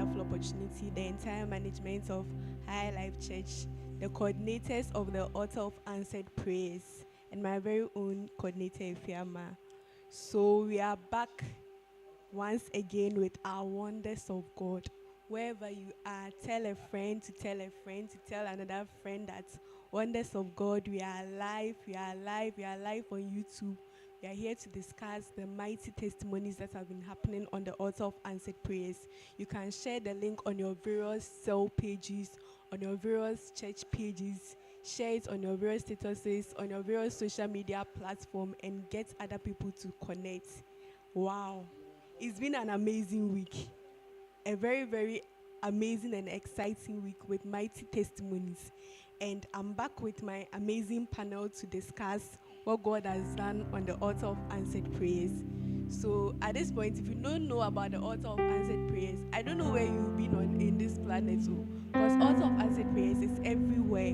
wonderful opportunity, the entire management of High Life Church, the coordinators of the Altar of Answered Prayers, and my very own coordinator, Efiama. So we are back once again with our wonders of God. Wherever you are, tell a friend to tell a friend to tell another friend that wonders of God, we are alive, we are alive, we are alive on YouTube. We are here to discuss the mighty testimonies that have been happening on the Altar of Answered Prayers. You can share the link on your various cell pages, on your various church pages, share it on your various statuses, on your various social media platform, and get other people to connect. Wow. It's been an amazing week. A very, very amazing and exciting week with mighty testimonies. And I'm back with my amazing panel to discuss what God has done on the Altar of Answered Prayers. So at this point, if you don't know about the Altar of Answered Prayers, I don't know where you've been on in this planet. Because Altar of Answered Prayers is everywhere.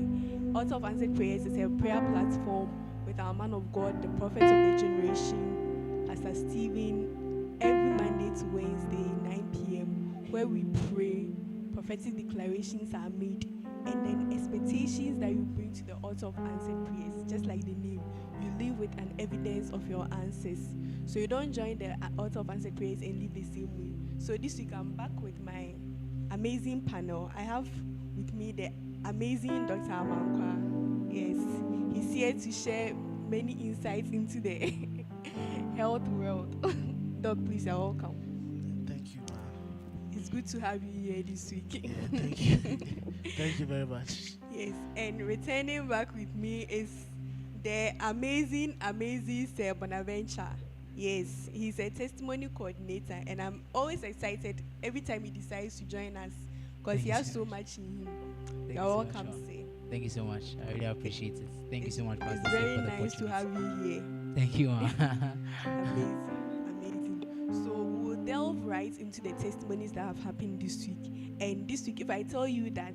Altar of Answered Prayers is a prayer platform with our man of God, the prophet of the generation, Pastor Stephen, every Monday to Wednesday, 9 p.m., where we pray, prophetic declarations are made, and then expectations that you bring to the Altar of Answered Prayers, just like the name. You live with an evidence of your answers. So you don't join the Altar of Answered Prayers and live the same way. So this week I'm back with my amazing panel. I have with me the amazing Dr. Amankwa. Yes, he's here to share many insights into the health world. Doc, please, you're welcome. Thank you, ma'am. It's good to have you here this week. Thank you. Thank you very much. Yes, and returning back with me is the amazing Sir Bonaventure. Yes, he's a testimony coordinator, and I'm always excited every time he decides to join us because he has so much in him. You're welcome, sir. Thank you so much. I really appreciate it. Thank you so much, Pastor. It's very nice to have you here. Thank you. Amazing. So we'll delve right into the testimonies that have happened this week. And this week, if I tell you that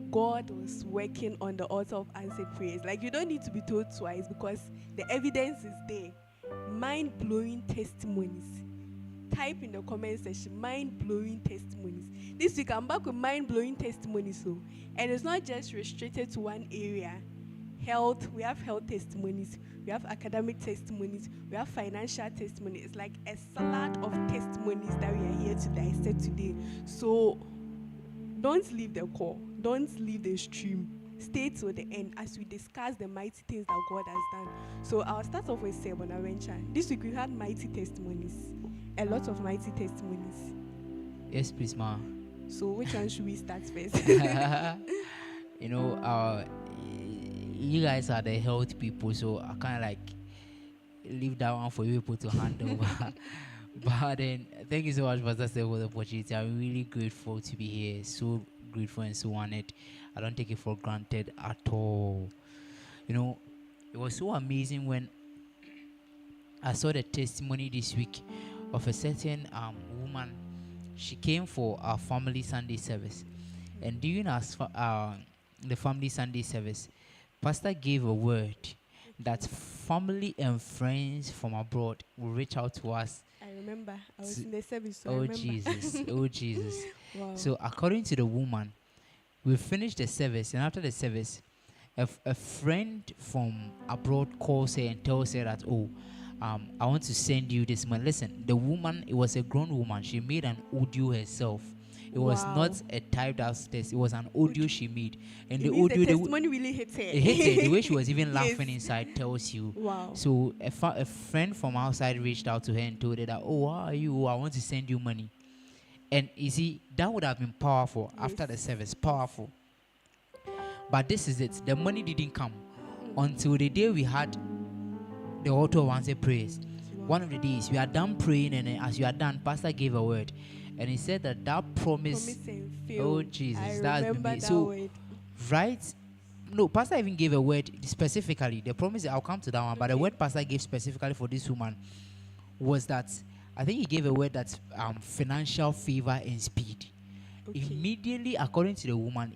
God was working on the Altar of Answered Prayers, like, you don't need to be told twice because the evidence is there. Mind-blowing testimonies. Type in the comment section, mind-blowing testimonies. This week, I'm back with mind-blowing testimonies. And it's not just restricted to one area. Health, we have health testimonies, we have academic testimonies, we have financial testimonies. It's like a salad of testimonies that we are here to dissect today. So don't leave the call, don't leave the stream. Stay till the end as we discuss the mighty things that God has done. So I'll start off with Sir Bonaventure. This week we had mighty testimonies, a lot of mighty testimonies. Yes, please, ma. So which one should we start first? You guys are the health people, so I kind of like leave that one for you people to handle. But then, thank you so much, Pastor, for the opportunity. I'm really grateful to be here. So grateful and so honored. I don't take it for granted at all. It was so amazing when I saw the testimony this week of a certain woman. She came for our family Sunday service, and during the family Sunday service, Pastor gave a word that family and friends from abroad will reach out to us. I remember. I was in the service. So oh, Jesus. Oh, Jesus. Wow. So according to the woman, we finished the service, and after the service, a friend from abroad calls her and tells her that, I want to send you this money. Listen, the woman, it was a grown woman. She made an audio herself. It was not a typed out test. It was an audio she made. And the audio, the testimony really hit her. It hit her. The way she was even laughing inside tells you. Wow. So a friend from outside reached out to her and told her that, how are you? I want to send you money. And you see, that would have been powerful after the service. Powerful. But this is it. The money didn't come until the day we had the Altar of Answered Prayers. One of the days, we are done praying, and as you are done, Pastor gave a word. And he said that promise. Oh, Jesus. That's that so word. Right? No, Pastor even gave a word specifically. The promise, I'll come to that one. But the word Pastor gave specifically for this woman was that, I think he gave a word that's financial favor and speed. Okay. Immediately, according to the woman,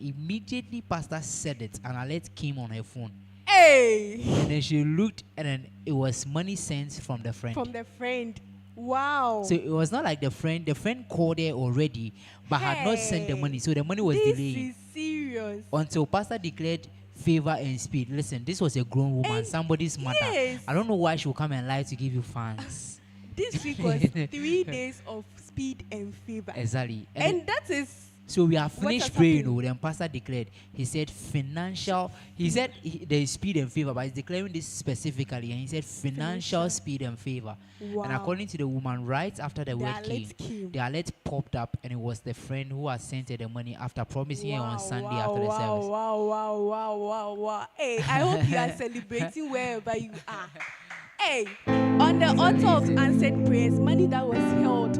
Pastor said it, an alert came on her phone. Hey! And then she looked, and then it was money sent from the friend. From the friend. Wow. So it was not like the friend called her already, but had not sent the Hey, money. So the money was this delaying is serious. until pastor declared favor and speed. Listen, this was a grown woman, And somebody's mother. yes. I don't know why she would come and lie to give you funds. This week was 3 days of speed and favor. Exactly. And that is So we are has finished praying. happened? Then pastor declared. He said financial. He said there is speed and favor, but he's declaring this specifically. And he said financial speed and favor. wow. And according to the woman, right after the word alert came, the alert popped up, and it was the friend who had sent her the money after promising her on Sunday after the service. Wow. Hey, I hope you are celebrating wherever you are. Hey, on the altar of answered prayers, money that was held,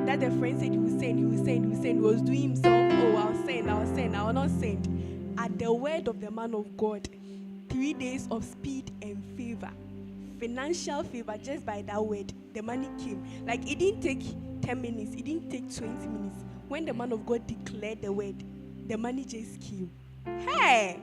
that the friend said he will send, was doing himself, oh, I will not send. At the word of the man of God, 3 days of speed and favor, financial favor, just by that word, the money came. Like, it didn't take 10 minutes, it didn't take 20 minutes. When the man of God declared the word, the money just came. Hey,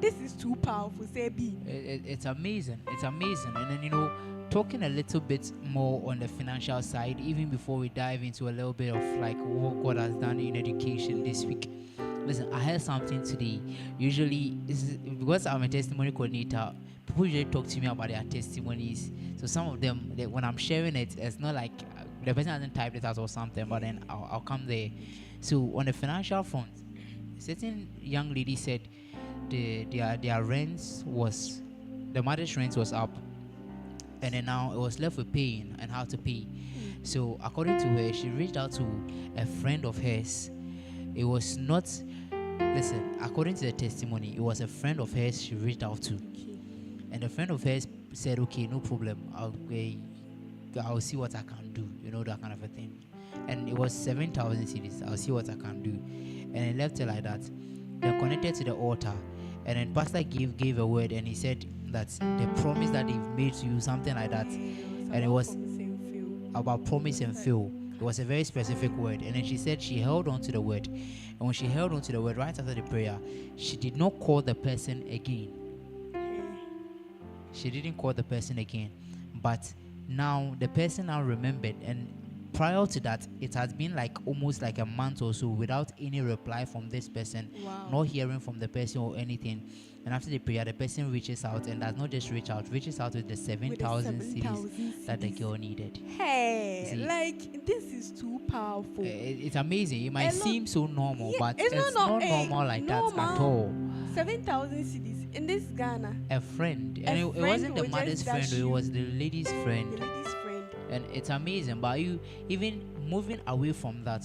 this is too powerful, say B. It's amazing. It's amazing. And then, talking a little bit more on the financial side, even before we dive into a little bit of like what God has done in education this week. Listen, I heard something today. Usually, because I'm a testimony coordinator, people usually talk to me about their testimonies. So some of them, when I'm sharing it, it's not like the person hasn't typed it out or something, but then I'll come there. So on the financial front, a certain young lady said their rents was, the mother's rent was up. And then now it was left with paying and how to pay. So according to her, she reached out to a friend of hers. It was not, listen, according to the testimony, it was a friend of hers she reached out to. And the friend of hers said, okay, no problem. I'll see what I can do, that kind of a thing. And it was 7,000 cedis. I'll see what I can do. And it left it like that. They connected to the altar. And then pastor gave a word, and he said that the promise that they've made to you, something like that. And it was about promise and fail. It was a very specific word. And then she said she held on to the word. And when she held on to the word right after the prayer, she did not call the person again. She didn't call the person again. But now the person now remembered, and prior to that, it has been like almost like a month or so without any reply from this person, not hearing from the person or anything. And after the prayer, the person reaches out, and does not just reaches out with the 7,000 cedis that the girl needed. Hey, See, like, this is too powerful. It's amazing. It might seem so normal, but it's not normal like that at all. 7,000 cedis in this Ghana. A friend, and it wasn't the mother's friend, it was the lady's friend. The lady's friend. And it's amazing. But you even moving away from that,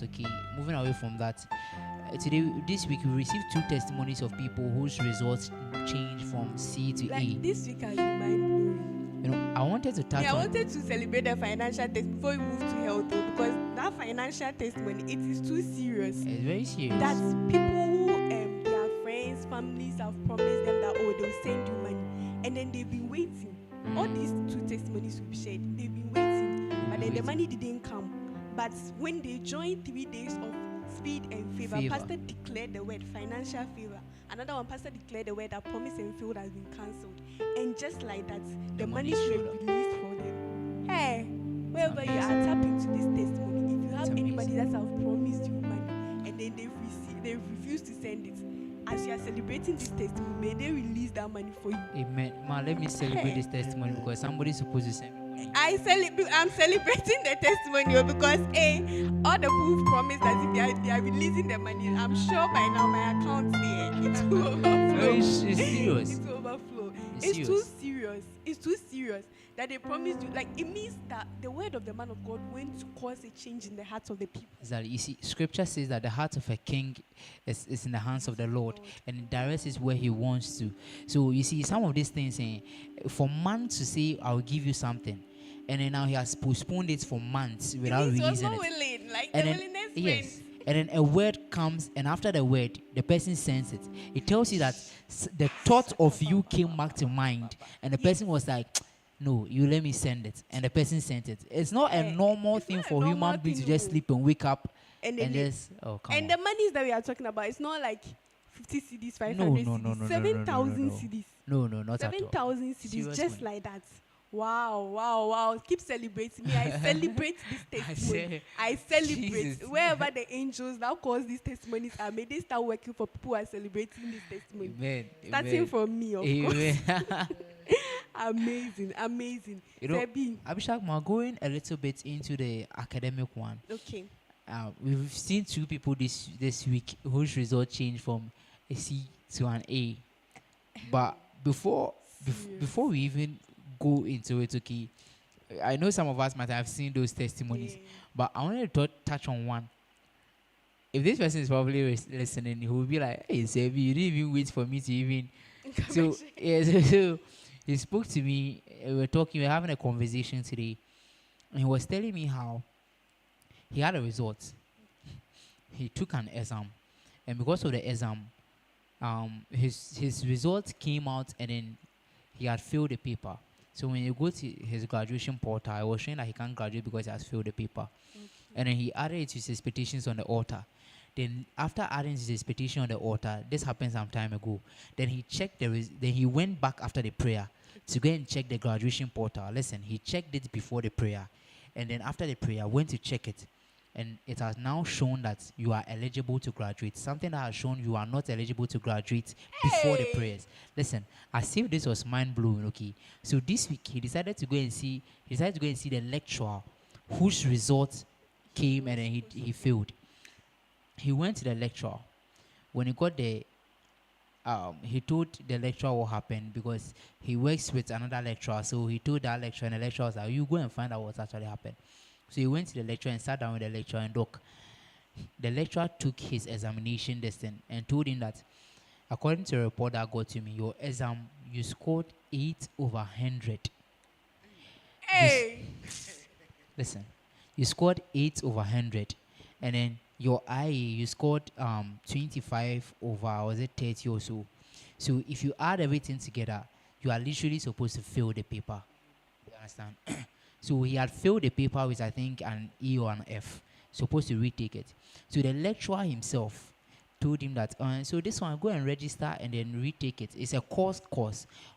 today, this week, we received 2 testimonies of people whose results changed from C to like A. This week has been mind-blowing. I wanted to touch I on... wanted to celebrate the financial test before we move to health, though, because that financial testimony, it is too serious. It's very serious. That's people who, their friends, families have promised them that, they'll send you money. And then they've been waiting. All these 2 testimonies will be shared. They've been waiting. But then the money didn't come. But when they joined 3 days of speed and favor, pastor declared the word financial favor. Another one, pastor declared the word that promise and fail has been cancelled. And just like that, the money should be released for them. Hey, wherever you are, tap into this testimony. If you have anybody that have promised you money and then they refuse to send it, as you are celebrating this testimony, may they release that money for you. Amen. Man, let me celebrate this testimony, because somebody's supposed to send me money. I'm celebrating the testimony because all the proof promise that if they are releasing the money, I'm sure by now my account there it will overflow. It's serious. It will overflow. It's Too serious. It's too serious that they promised you. Like, it means that the word of the man of God went to cause a change in the hearts of the people. Exactly. You see, Scripture says that the heart of a king is in the hands of the Lord, and it directs it where He wants to. So you see, some of these things, for man to say, "I'll give you something," and then now He has postponed it for months without releasing it. Willing, like And the then, willingness. yes. And then a word comes, and after the word, the person sends it. It tells you that the thought of you came back to mind, and the person was like, "No, you let me send it," and the person sent it. It's not a normal thing for human beings to just sleep and wake up and just And the monies that we are talking about, it's not like 50 CDs, 500 CDs, 7,000 CDs. No, not at all. 7,000 CDs, Serious just money. like that. Wow, wow, wow. Keep celebrating me. I celebrate this I testimony. say, I celebrate. Jesus. Wherever the angels that cause these testimonies are, may they start working for people who are celebrating this testimony. Amen. Starting Amen. from me, of course. Amen. Amazing, amazing. You know, Sebi. Abhishek, we're going a little bit into the academic one. Okay. We've seen two people this week whose result changed from a C to an A. But Serious. before we even go into it, okay, I know some of us might have seen those testimonies, Yeah. but I wanted to touch on one. If this person is probably listening, he will be like, "Hey, Sebi, you didn't even wait for me to even." So yeah, so he spoke to me. We were having a conversation today, and he was telling me how he had a result. He took an exam, and because of the exam, his result came out, and then he had failed the paper. So when you go to his graduation portal, I was showing that he can't graduate because he has failed the paper. And then he added it to his petitions on the altar. Then after adding his petition on the altar, this happened some time ago. Then he checked then he went back after the prayer to go and check the graduation portal. Listen, he checked it before the prayer, and then after the prayer, went to check it, and it has now shown that you are eligible to graduate. Something that has shown you are not eligible to graduate before the Hey! prayers. Listen, as if this was mind blowing. Okay, so this week he decided to go and see. He decided to go and see the lecturer whose result came and then he failed. He went to the lecturer. When he got there, he told the lecturer what happened because he works with another lecturer. So he told that lecturer, and the lecturer was like, "You go and find out what actually happened." So he went to the lecturer and sat down with the lecturer, and look, the lecturer took his examination distance and told him that, according to a report that got to me, your exam, you scored 8/100. Hey. Listen, you scored 8/100, and then your IA, you scored 25/30 or so. So if you add everything together, you are literally supposed to fail the paper. You understand? So he had failed the paper with, I think, an E or an F. Supposed to retake it. So the lecturer himself told him that, so this one, go and register and then retake it. It's a course.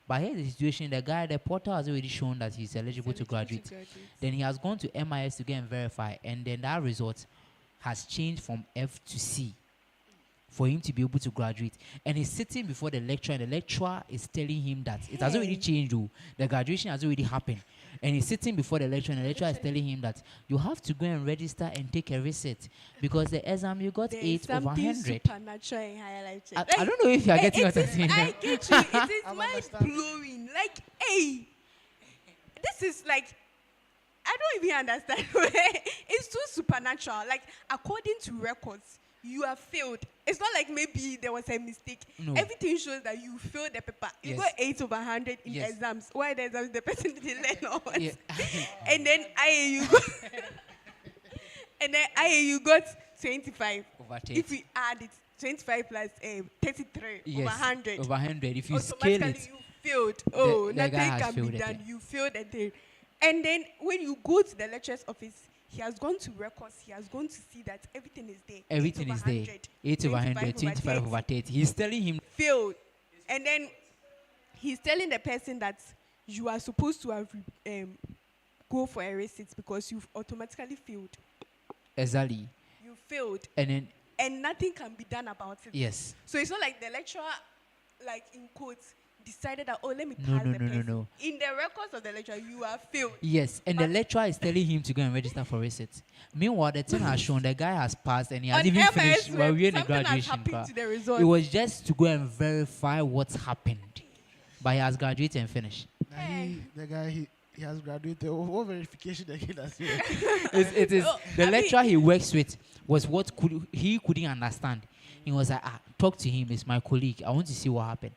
But here's the situation: the portal has already shown that he's eligible to graduate. Then he has gone to MIS to go and verify, and then that result has changed from F to C for him to be able to graduate. And he's sitting before the lecturer, and the lecturer is telling him that it has already changed, though. The graduation has already happened. And he's sitting before the lecturer, and the lecturer is telling him that you have to go and register and take a receipt because the exam you got There 8/100. supernatural in higher life church. I don't know if you are getting what I'm saying. I get you. It is I'm mind understanding. blowing. Like, hey, this is like, I don't even understand. It's too supernatural. Like, according to records, you have failed. It's not like maybe there was a mistake. No. Everything shows that you failed the paper. You Yes. got 8/100 in Yes. exams. Why the exams? The person didn't learn all what. Yeah. And then you got, and then you got 25. Over 30. If we add it, 25 plus 33 Yes, over 100. over 100. If you scale Automatically it, you failed. Oh, the guy nothing has can failed be the done. thing. You failed the thing. And then when you go to the lecturer's office, he has gone to records. He has gone to see that everything is there. everything is there. 8/100, 25/30. He's telling him, Failed. And then he's telling the person that you are supposed to have go for a receipt because you've automatically failed. exactly. You failed. And then, And nothing can be done about it. yes. So it's not like the lecturer, like in quotes, decided that, oh, let me No, pass no, the no, no, person. no. In the records of the lecturer, you are failed. Yes, and the But- lecturer is telling him to go and register for receipt. Meanwhile, the thing has shown the guy has passed and he has On even MS finished. web, Well, we're in the something has graduation happened class. to the result. It was just to go and verify what's happened. But he has graduated and finished. Now the guy, he has graduated. What verification that he does here? It is Oh, the I mean- lecturer he works with was what he couldn't understand. He was like, talk to him. It's my colleague. I want to see what happened.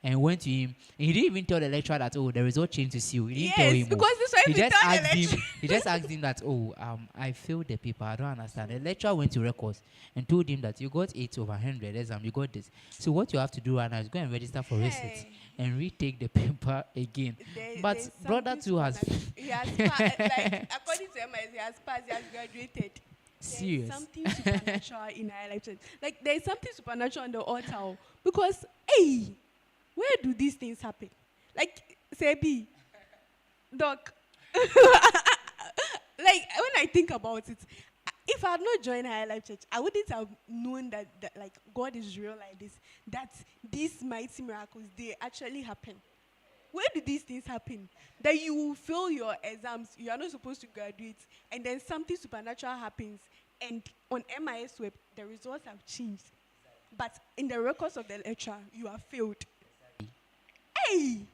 And went to him. And he didn't even tell the lecturer that, oh, the result changed to C. He didn't tell him. Yes, because this one He if you just tell the asked him. lecturer. He just asked him that, oh, I failed the paper. I don't understand. The lecturer went to records and told him that you got 8/100 exam. You got this. So what you have to do right now is go and register for receipt Hey. and retake the paper again. But There's brother something too has supernatural. He has passed. Like, according to MS, he has passed. He has graduated. serious. There's something supernatural in our life. Like, there's something supernatural on the altar. Because, hey, where do these things happen? Like, Sebi, Doc, like when I think about it, if I had not joined Higher Life Church, I wouldn't have known that like God is real like this. That these mighty miracles they actually happen. Where do these things happen? That you will fail your exams, you are not supposed to graduate, and then something supernatural happens, and on MIS web the results have changed, but in the records of the lecturer you have failed. Hey,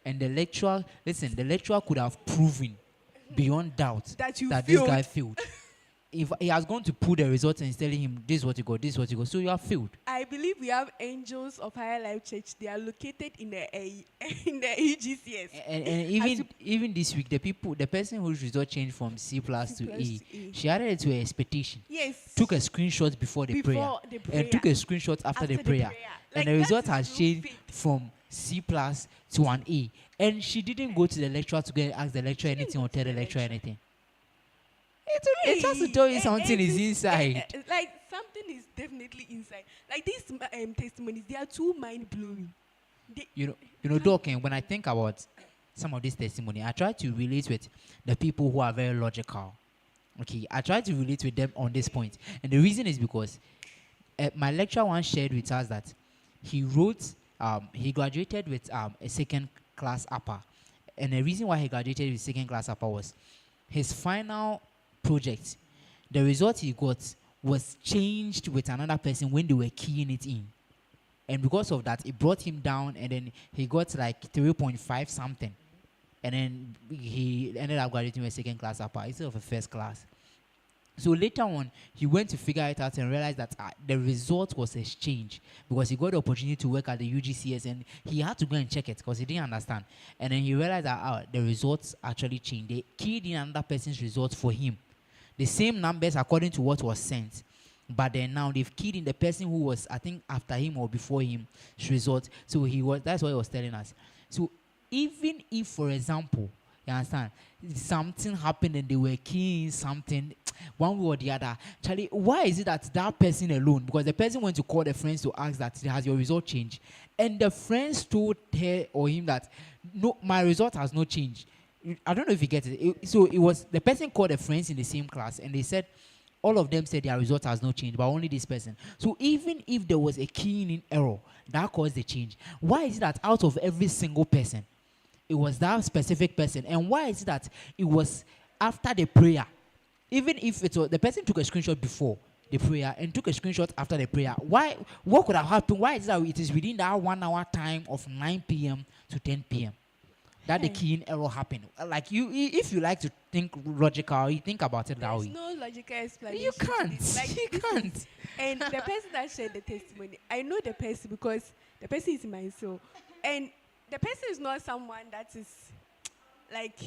And the lecturer, listen, the lecturer could have proven beyond doubt that you that this failed. guy failed. If he has gone to pull the results and he's telling him this is what you got, this is what you got, so you have failed. I believe we have angels of Higher Life Church. They are located in the in the EGCS. And even this week, the person whose result changed from C plus C to plus A, to A. she added it to her expectation. Yes. Took a screenshot before the prayer, the prayer. and took a screenshot after the prayer. Like, And the that result is has real changed faith. from C plus to an A. And she didn't go to the lecturer to go and ask the lecturer She didn't anything go or to tell the the lecturer lecturer. anything. It has to tell you something is inside. Like something is definitely inside. Like these testimonies, they are too mind blowing. You know, Doc, and when I think about some of this testimony, I try to relate with the people who are very logical. Okay, I try to relate with them on this point. And the reason is because my lecturer once shared with us that he graduated with a second class upper. And the reason why he graduated with second class upper was his final project. The result he got was changed with another person when they were keying it in. And because of that, it brought him down, and then he got like 3.5 something. And then he ended up graduating with second class upper instead of a first class. So later on, he went to figure it out and realized that the result was exchanged because he got the opportunity to work at the UGCS, and he had to go and check it because he didn't understand. And then he realized that the results actually changed. They keyed in another person's results for him. The same numbers according to what was sent. But then now they've keyed in the person who was, I think, after him or before him result. So that's what he was telling us. So even if, for example, you understand, something happened and they were keying something one way or the other, Charlie, why is it that person alone? Because the person went to call the friends to ask that has your result changed, and the friends told her or him that no, my result has not changed. I don't know if you get it. So it was the person called the friends in the same class, and they said all of them said their result has not changed, but only this person. So even if there was a keying in error that caused the change, why is it that out of every single person, it was that specific person? And why is it that it was after the prayer? Even if it was, the person took a screenshot before the prayer and took a screenshot after the prayer, why? What could have happened? Why is it that it is within that 1 hour time of 9 p.m. to 10 p.m. that the keying error happened? Like if you like to think logical, you think about it that way. There's no logical explanation. You to can't. this. Like, You can't. And the person that shared the testimony, I know the person because the person is my soul. And the person is not someone that is like,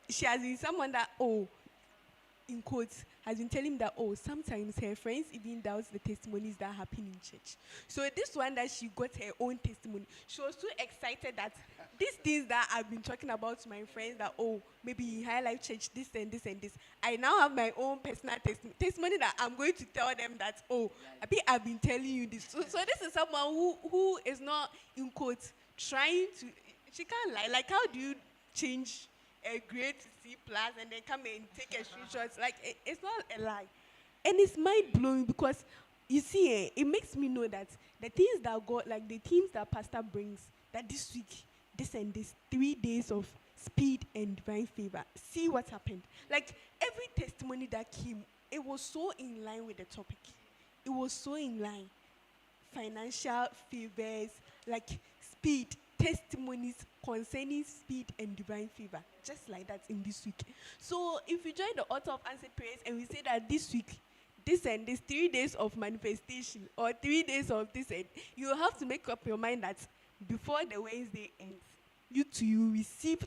she has been someone that, in quotes, has been telling me that, sometimes her friends even doubt the testimonies that happen in church. So this one that she got her own testimony, she was so excited that these things that I've been talking about to my friends that, maybe in High Life Church, this and this and this, I now have my own personal testimony that I'm going to tell them that, I've been telling you this. So this is someone who is not, in quotes, trying to, she can't lie. Like, how do you change a grade to C plus and then come and take a screenshot? Like, it's not a lie. And it's mind-blowing because, you see, it makes me know that the things that God, like the themes that Pastor brings, that this week, this and this, 3 days of speed and divine favor, see what happened. Like, every testimony that came, it was so in line with the topic. It was so in line. Financial favors, like speed, testimonies concerning speed and divine favor, just like that in this week. So if you join the Altar of Answered Prayers and we say that this week, this and this 3 days of manifestation or 3 days of this, and you have to make up your mind that before the Wednesday ends, you receive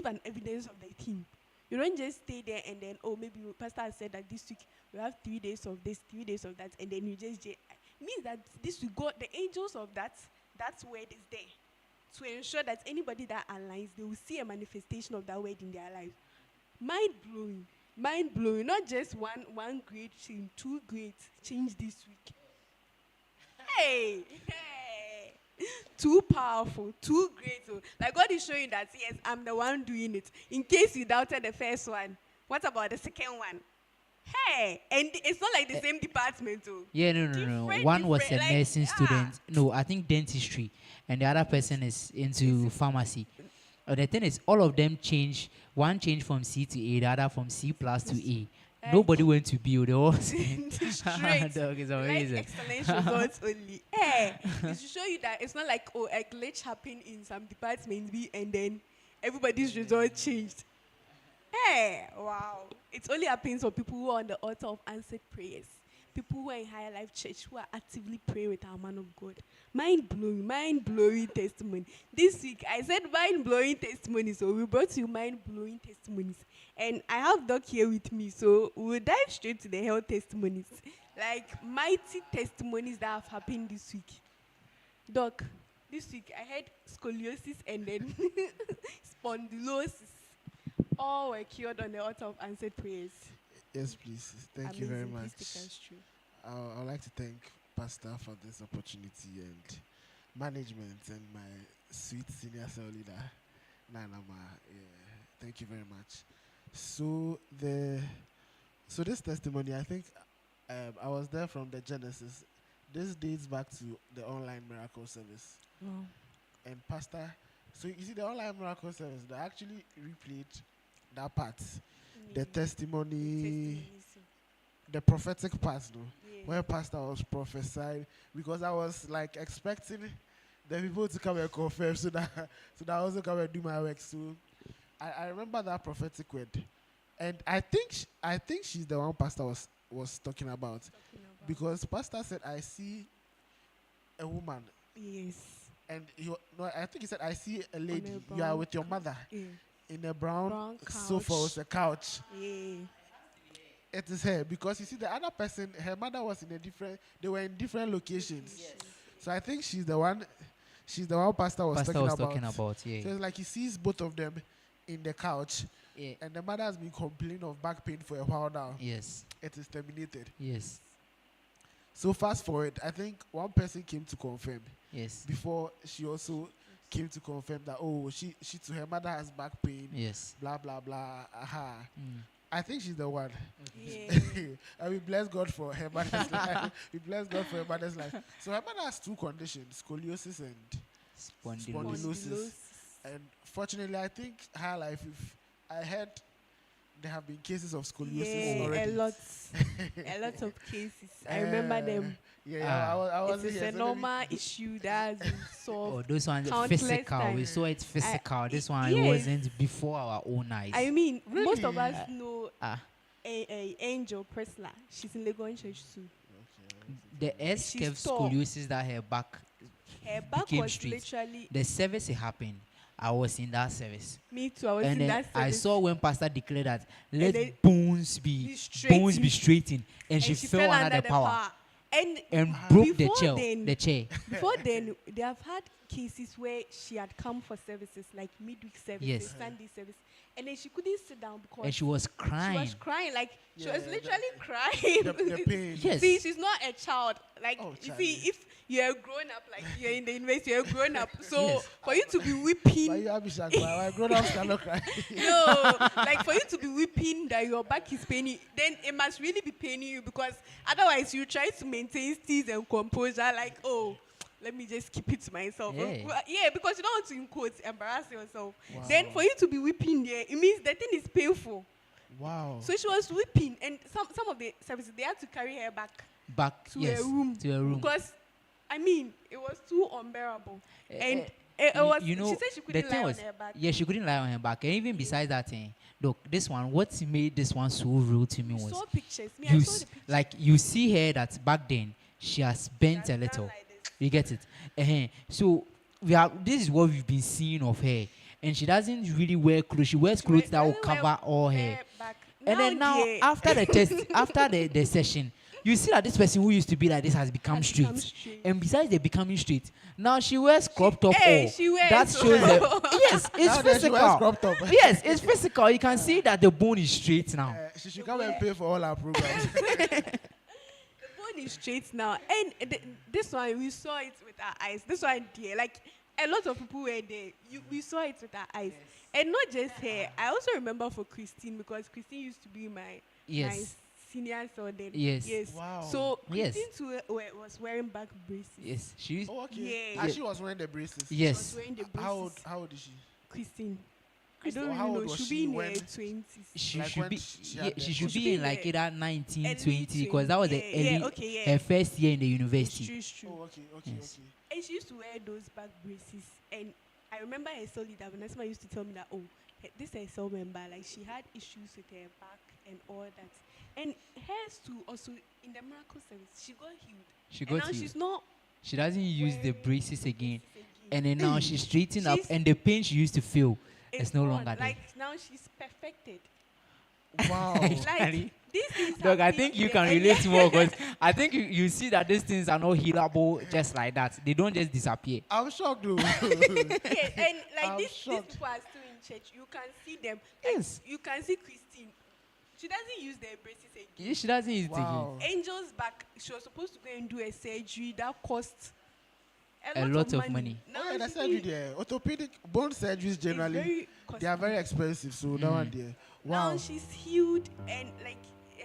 an evidence of the team. You don't just stay there and then, maybe Pastor has said that this week we have 3 days of this, 3 days of that, and then you just means that this week God, the angels of that word is there to ensure that anybody that aligns, they will see a manifestation of that word in their life. Mind blowing. Not just one grade change, 2 grades change this week. Hey. too powerful, too great. Oh. Like God is showing that yes, I'm the one doing it. In case you doubted the first one, what about the second one? Hey, and it's not like the same department too. Yeah, no. One was a Different, like, nursing student. No, I think dentistry, and the other person is into pharmacy. The thing is, all of them changed. One changed from C to A, the other from C plus to A. Nobody went to B. They all straight. Dog is Like amazing. excellent results only. Hey, it's to show you that it's not like a glitch happened in some department B and then everybody's result changed. Hey, wow. It only happens for people who are on the altar of answered prayers. People who are in Higher Life Church who are actively praying with our man of God. Mind blowing testimony. This week I said mind blowing testimonies, so we brought you mind blowing testimonies. And I have Doc here with me, so we'll dive straight to the health testimonies. Like mighty testimonies that have happened this week. Doc, this week I had scoliosis and then spondylosis. All were cured on the altar of answered prayers. Yes, please. Thank you very Amazing. much. Please take us through. I would like to thank Pastor for this opportunity and management and my sweet senior cell leader, Nanama. Yeah, thank you very much. So this testimony, I think I was there from the Genesis. This dates back to the online miracle service. Wow. And Pastor, so you see the online miracle service, they actually replayed that part, the testimony, the prophetic part, no, where Pastor was prophesied, because I was like expecting the people to come and confirm so that I also come and do my work. So I remember that prophetic word, and I think she's the one Pastor was talking about, because Pastor said, "I see a woman." Yes. And I think he said, "I see a lady. You are with your mother in a brown sofa with a couch." Yeah. It is her, because you see the other person, her mother was they were in different locations. Yes. So I think she's the one Pastor was talking about. Yeah. So it's like he sees both of them in the couch. Yeah. And the mother has been complaining of back pain for a while now. Yes. It is terminated. Yes. So fast forward, I think one person came to confirm. Yes. Before she also came to confirm that, she to her mother has back pain. Yes. Blah blah blah. Aha. Mm. I think she's the one. Yeah. And we bless God for her mother's life. We bless God for her mother's life. So her mother has two conditions: scoliosis and spondylosis. And fortunately, I think her life. If I heard, there have been cases of scoliosis already. A lot of cases. I remember them. Yeah, I was. It's a normal issue that has been solved. Oh, those ones countless physical. times. We saw it physical. This one yes. wasn't before our own eyes. I mean, Really? most of us know Ah. Angel Presla. She's in Legon Church too. The S-curve tall. scoliosis that her back Her back became was straight. literally. The service it happened. I was in that service. Me too. I was And in then that I service. saw when Pastor declared that then let bones be straightened, and she fell under the power and broke the before chair. then- The chair. Before then, they have had cases where she had come for services, like midweek services, Yes. Sunday service, and then she couldn't sit down because And she was she crying. was crying. Like she was Yeah, literally crying. The pain. Yes. See, she's not a child. Like Oh, you Charlie. see, if you're a grown up, like you're in the university, you're a grown up. So Yes. for you to be But weeping, you have Ishak, my grown-ups cannot cry. no, like for you to be weeping that your back is paining, then it must really be paining you, because otherwise you try to maintain steeze and composure, like, oh, let me just keep it to myself. Yeah. Yeah, because you don't want to, in quotes, embarrass yourself. Wow. Then for you to be weeping there, it means the thing is painful. Wow. So she was weeping, and some of the services, they had to carry her back Back to yes, a room. to a room. Because, I mean, it was too unbearable. And Eh, it was, you know, she said she the couldn't thing lie was, on her back. yeah, she couldn't lie on her back. And even besides that thing, look, this one, what made this one so real to me We was saw pictures. Me, you I saw the pictures. like you see her that back then she has bent She a has done little. like this. You get it? So this is what we've been seeing of her, and she doesn't really wear clothes. She wears clothes that will doesn't wear cover all her. hair back. And then now dear, after the test, after the session, you see that this person who used to be like this has become has straight. become straight. And besides the becoming straight, now she wears crop top. She wears That shows that yes, it's Now that she wears physical. crop top. Yes, it's physical. You can see that the bone is straight now. She should come and pay for all our programs. The bone is straight now. And this one, we saw it with our eyes. This one, dear, like a lot of people were there. We saw it with our eyes. And not just her. I also remember for Christine, because Christine used to be my Yes. senior son then. Yes. Yes. Wow. So Yes. Christine too was wearing back braces. Yes. She. Oh, okay. Yeah. And she was wearing the braces. She was Yes. wearing the braces. How old is she? Christine. I Christine, don't how really old know. was She'll she be in her when- 20s. She Like should when be. she Yeah, had the- she should She be should in be like the either 19, early 20, because that was the yeah, early, okay, yeah. her first year in the It's university. true, it's true. Oh, okay. Yes. And she used to wear those back braces. And I remember I saw that when someone used to tell me that, oh, this I saw member, like she had issues with her back and all that. And hers too, also in the miracle service, she got healed. She And got now healed. she's not She doesn't use the wearing braces again. braces And then now she's straightened up, She's- and the pain she used to feel It's is no gone. longer there. Like now she's perfected. Wow. Like these things Dog, I happen think you here can and relate there. more because I think you see that these things are not healable just like that. They don't just disappear. I'm shocked, though. Yes, and like I'm these shocked. people are still in church. You can see them. Like, Yes. you can see Christine. She doesn't use the braces again. Yeah, she doesn't use it again. Wow. Angel's back. She was supposed to go and do a surgery that cost A lot of money. Now Oh, yeah, the she's surgery doing- there. Orthopedic bone surgeries it's generally, very they are very costly. expensive. So that one there. Wow. Now she's healed and like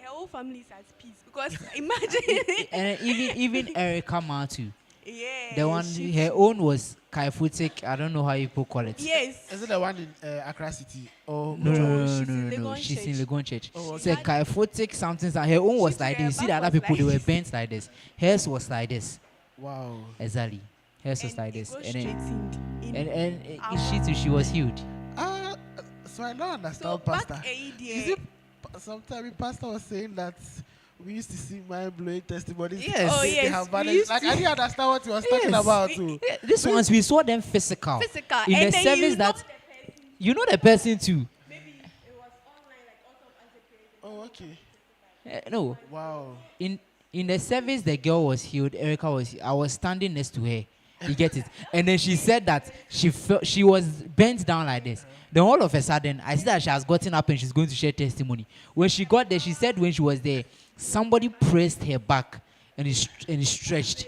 her whole family is at peace because imagine. And even Erica Matu, Yeah. the one she- her own was kyphotic. I don't know how people call it. Yes. Is it the one in Accra City? Or No, No, she's in no. Legon She's in Church. Legon Church. Oh, It's a okay. kyphotic something. And her own was She's like this. her You see the back other was people, they like were this. bent like this. Hers was like this. Wow. Exactly. Hers was And like it this. goes And then, straightened in and our- she too, she was healed. So I don't So understand, back Pastor. AD, Is it sometimes Pastor was saying that we used to see mind-blowing testimonies. Yes. Oh, They yes, have we vanished. used Like to- I didn't understand what he was talking Yes. about too. Yeah, these ones we saw them physical. physical In and the then service you that know the person, you know the person too. maybe it was online like also as a prayer. Oh, okay. No, Wow. in the service the girl was healed. Erica was. I was standing next to her. You get it? And then she said that she was bent down like this. Then all of a sudden, I see that she has gotten up and she's going to share testimony. When she got there, she said when she was there, somebody pressed her back and it stretched.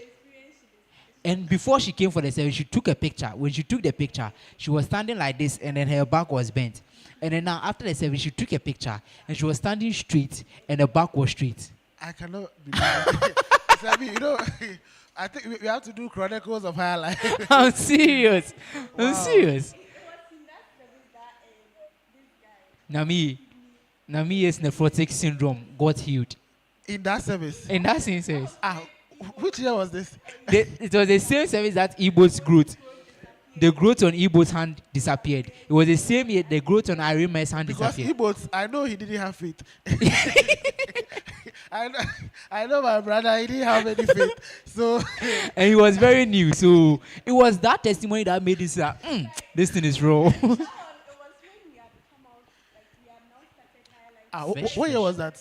And before she came for the service, she took a picture. When she took the picture, she was standing like this, and then her back was bent. And then now after the service, she took a picture, and she was standing straight, and the back was straight. I cannot believe it. So, I mean, you know, I think we have to do Chronicles of Higher Life. I'm serious. I'm Wow. serious. Nami's nephrotic syndrome got healed. In that service. In that same service. Which year was this? It was the same service that Igbo's growth. The growth on Igbo's hand disappeared. It was the same year the growth on Arima's hand Because disappeared. Igbos, I know he didn't have faith. I know my brother, he didn't have any faith. So, And he was very new. So it was that testimony that made him say, this thing is raw. It was when we had come out, like we had now started higher life. Fresh, what year fresh. was that?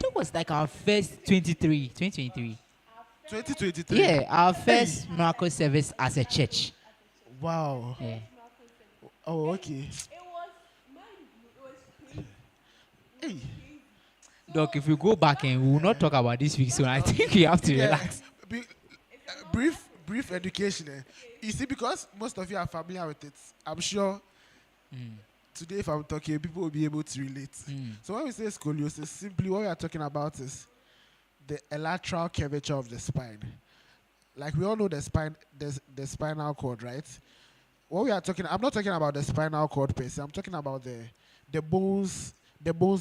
That was like our first 2023. 2023. Yeah, our first miracle service as a church. Wow. Yeah. Oh, okay. It was mind blowing. It was crazy. Hey. Doc, if we go back and we will not talk about this week, so I think we have to Yeah. relax. Brief education. You see, because most of you are familiar with it, I'm sure today if I'm talking, people will be able to relate. So when we say scoliosis, simply what we are talking about is the lateral curvature of the spine. Like we all know the spine, the spinal cord, right? What we are talking, I'm not talking about the spinal cord per se. I'm talking about the bones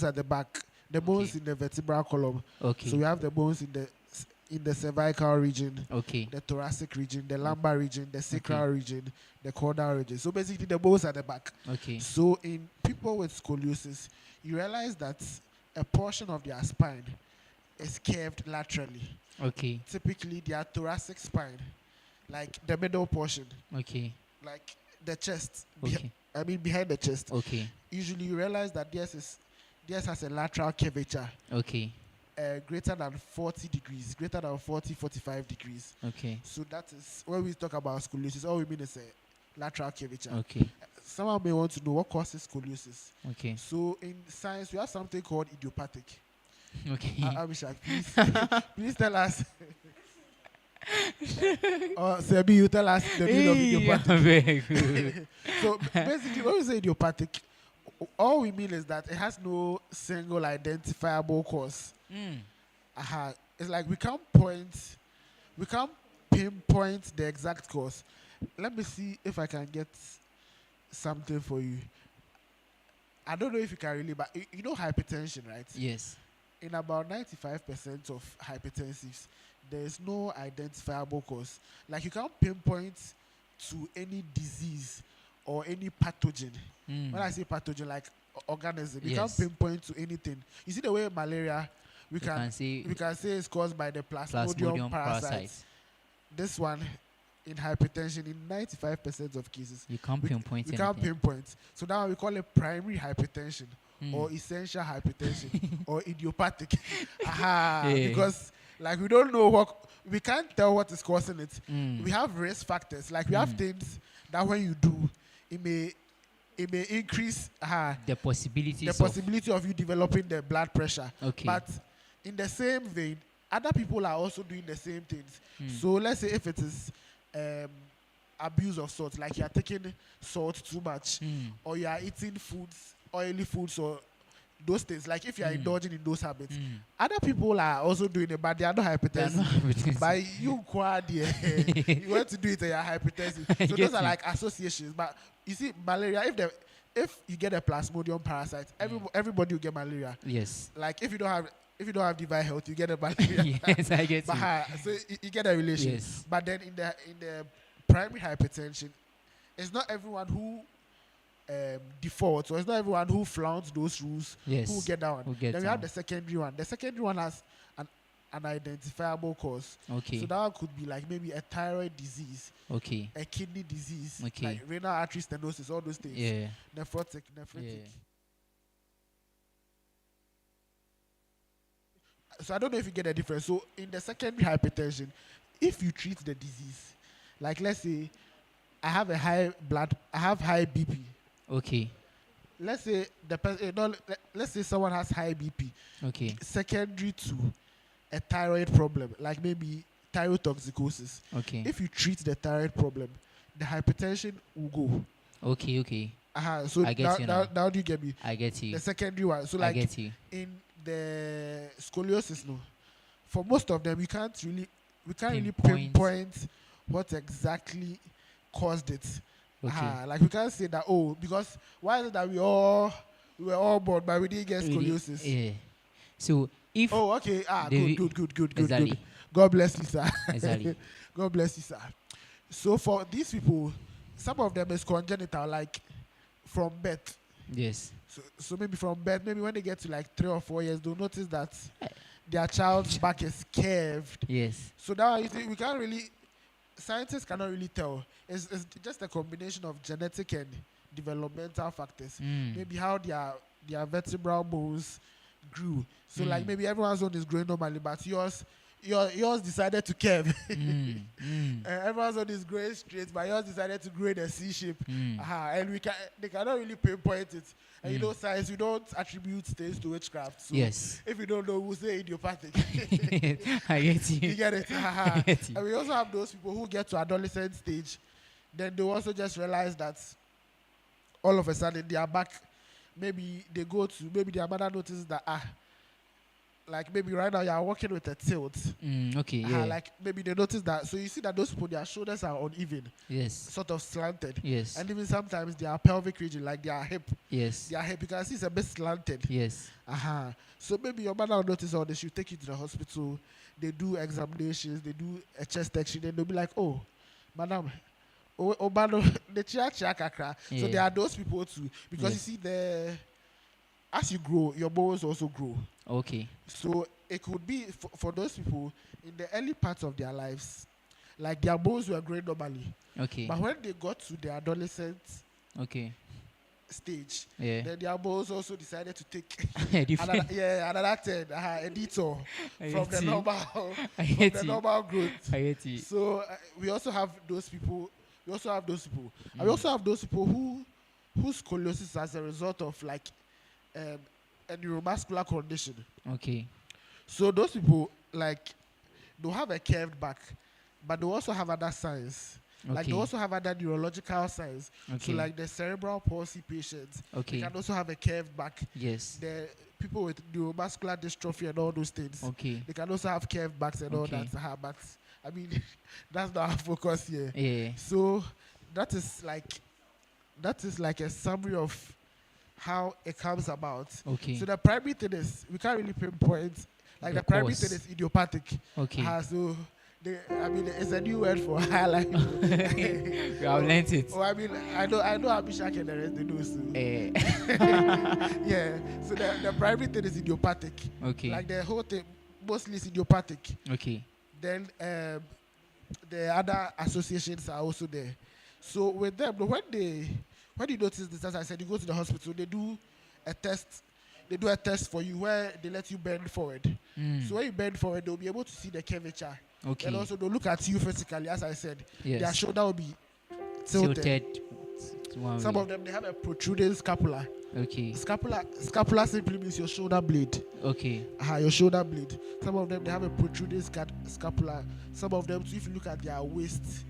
at the back, the bones in the vertebral column. Okay. So we have the bones in the cervical region, Okay. the thoracic region, the lumbar region, the sacral region, the caudal region. So basically the bones at the back. Okay. So in people with scoliosis, you realize that a portion of their spine is curved laterally. Okay. Typically their thoracic spine, like the middle portion, Okay. like the chest, Okay. behind the chest. Okay. Usually you realize that theirs has a lateral curvature Okay. greater than 40 degrees, greater than 45 degrees. Okay. So that is, when we talk about scoliosis, all we mean is a lateral curvature. Okay. Someone may want to know what causes scoliosis. Okay. So in science, we have something called idiopathic. Okay. Abhishek, please, please tell us. Or Sebi, you tell us the meaning of idiopathic. Very good. So basically, when we say idiopathic, all we mean is that it has no single identifiable cause. Mm. It's like we can't pinpoint the exact cause. Let me see if I can get something for you. I don't know if you can really, but you know hypertension, right? Yes. In about 95% of hypertensives, there is no identifiable cause. Like you can't pinpoint to any disease or any pathogen. Mm. When I say pathogen, like organism, you Yes. can't pinpoint to anything. You see the way malaria, we can say say it's caused by the Plasmodium Plasmodium parasite. parasite. This one, in hypertension, in 95% of cases, You can't pinpoint we can't anything. pinpoint. So now we call it primary hypertension Mm. or essential hypertension or idiopathic. Yeah. Because like we don't know we can't tell what is causing it. Mm. We have risk factors. Like we have things that when you do, it may increase the possibilities the possibility of you developing the blood pressure. Okay. But in the same vein, other people are also doing the same things. Mm. So let's say if it is abuse of salt, like you are taking salt too much, Mm. or you are eating foods, oily foods, or those things. Like if you are indulging in those habits, Mm. other people are also doing it, but they are not hypertensive. But you quad, you want to do it and you're hypertensive. So Get those are you. like associations. But you see, malaria, if you get a Plasmodium parasite, everybody will get malaria. Yes. Like if you don't have divine health, you get a malaria. Yes, I get But you. so you get a relation. Yes. But then in the primary hypertension, it's not everyone who defaults, or it's not everyone who flaunts those rules Yes. who will get that one. Who get Then we have that the secondary one. The secondary one has an identifiable cause. Okay. So that one could be like maybe a thyroid disease, Okay. a kidney disease, Okay. like renal artery stenosis, all those things. Yeah. Nephrotic. Yeah. So I don't know if you get a difference. So in the secondary hypertension, if you treat the disease, like let's say I have high BP. Okay. Let's say let's say someone has high BP, Okay. secondary to a thyroid problem, like maybe thyrotoxicosis. Okay. If you treat the thyroid problem, the hypertension will go. Okay. Okay. So I get you now do you get me? I get you. The secondary one. So I like get you. in the scoliosis, no, for most of them we can't really pinpoint what exactly caused it. Okay. Like we can't say that because why is it that we were all born but we didn't get scoliosis? Yeah. So if Okay. Good. Exactly. God bless you, sir. Exactly. God bless you, sir. So for these people, some of them is congenital, like from birth. Yes. So maybe from birth, maybe when they get to like 3 or 4 years, they'll notice that their child's back is curved. Yes. So now you see, we can't really, scientists cannot really tell. It's just a combination of genetic and developmental factors. Mm. Maybe how their vertebral bones grew. So like Mm. maybe everyone's own is growing normally, but yours decided to curve. Mm. Mm. Everyone's own is growing straight, but yours decided to grow in a C shape. Mm. And they cannot really pinpoint it. And you Mm. know, science, we don't attribute things to witchcraft. So Yes. if you don't know, we'll say idiopathic. I get You you. get it? I get you. And we also have those people who get to adolescent stage, then they also just realize that all of a sudden they are back. Maybe their mother notices that like maybe right now you are walking with a tilt. Okay. Yeah. Like maybe they notice that. So you see that those people, their shoulders are uneven, Yes. sort of slanted. Yes. And even sometimes their pelvic region, like their hip, Yes. you can see it's a bit slanted. Yes. So maybe your mother will notice all this. You take you to the hospital. They do examinations. They do a chest X-ray. Then they'll be like, "Oh, madam, the kakra." So Yeah. there are those people too, because Yes. you see as you grow, your bones also grow. Okay. So it could be for those people in the early parts of their lives, like their bones were growing normally, Okay. but when they got to the adolescent Okay. stage, Yeah. then their bones also decided to take Different. another turn, a detour I from get the you. normal I get you. normal growth. I get you. So we also have those people. And we also have those people whose scoliosis as a result of like a neuromuscular condition. Okay. So those people like they have a curved back, but they also have other signs. Like they Okay. also have other neurological signs. So Okay. like the cerebral palsy patients, they Okay. can also have a curved back. Yes. The people with neuromuscular dystrophy and all those things, Okay. they can also have curved backs and all Okay. that. But I mean, that's not our focus here. Yeah. So that is like a summary of how it comes about. Okay. So the primary thing is we can't really pinpoint. Like The the primary cause. thing is idiopathic. Okay. So it's a new word for highlight. We have learnt it. Oh, I mean, I know Abhishek and the rest they know. So. Eh. Yeah. So the primary thing is idiopathic. Okay. Like the whole thing mostly is idiopathic. Okay. Then the other associations are also there. So with them, when you notice this, as I said, you go to the hospital, they do a test. They do a test for you where they let you bend forward. So when you bend forward, they'll be able to see the curvature. Okay. And also they'll look at you physically, as I said. Yes. Their shoulder will be tilted. To one Some way. of them, they have a protruding scapula. Okay. Scapula simply means your shoulder blade. Okay. Your shoulder blade. Some of them, they have a protruding scapula. Some of them, too, if you look at their waist,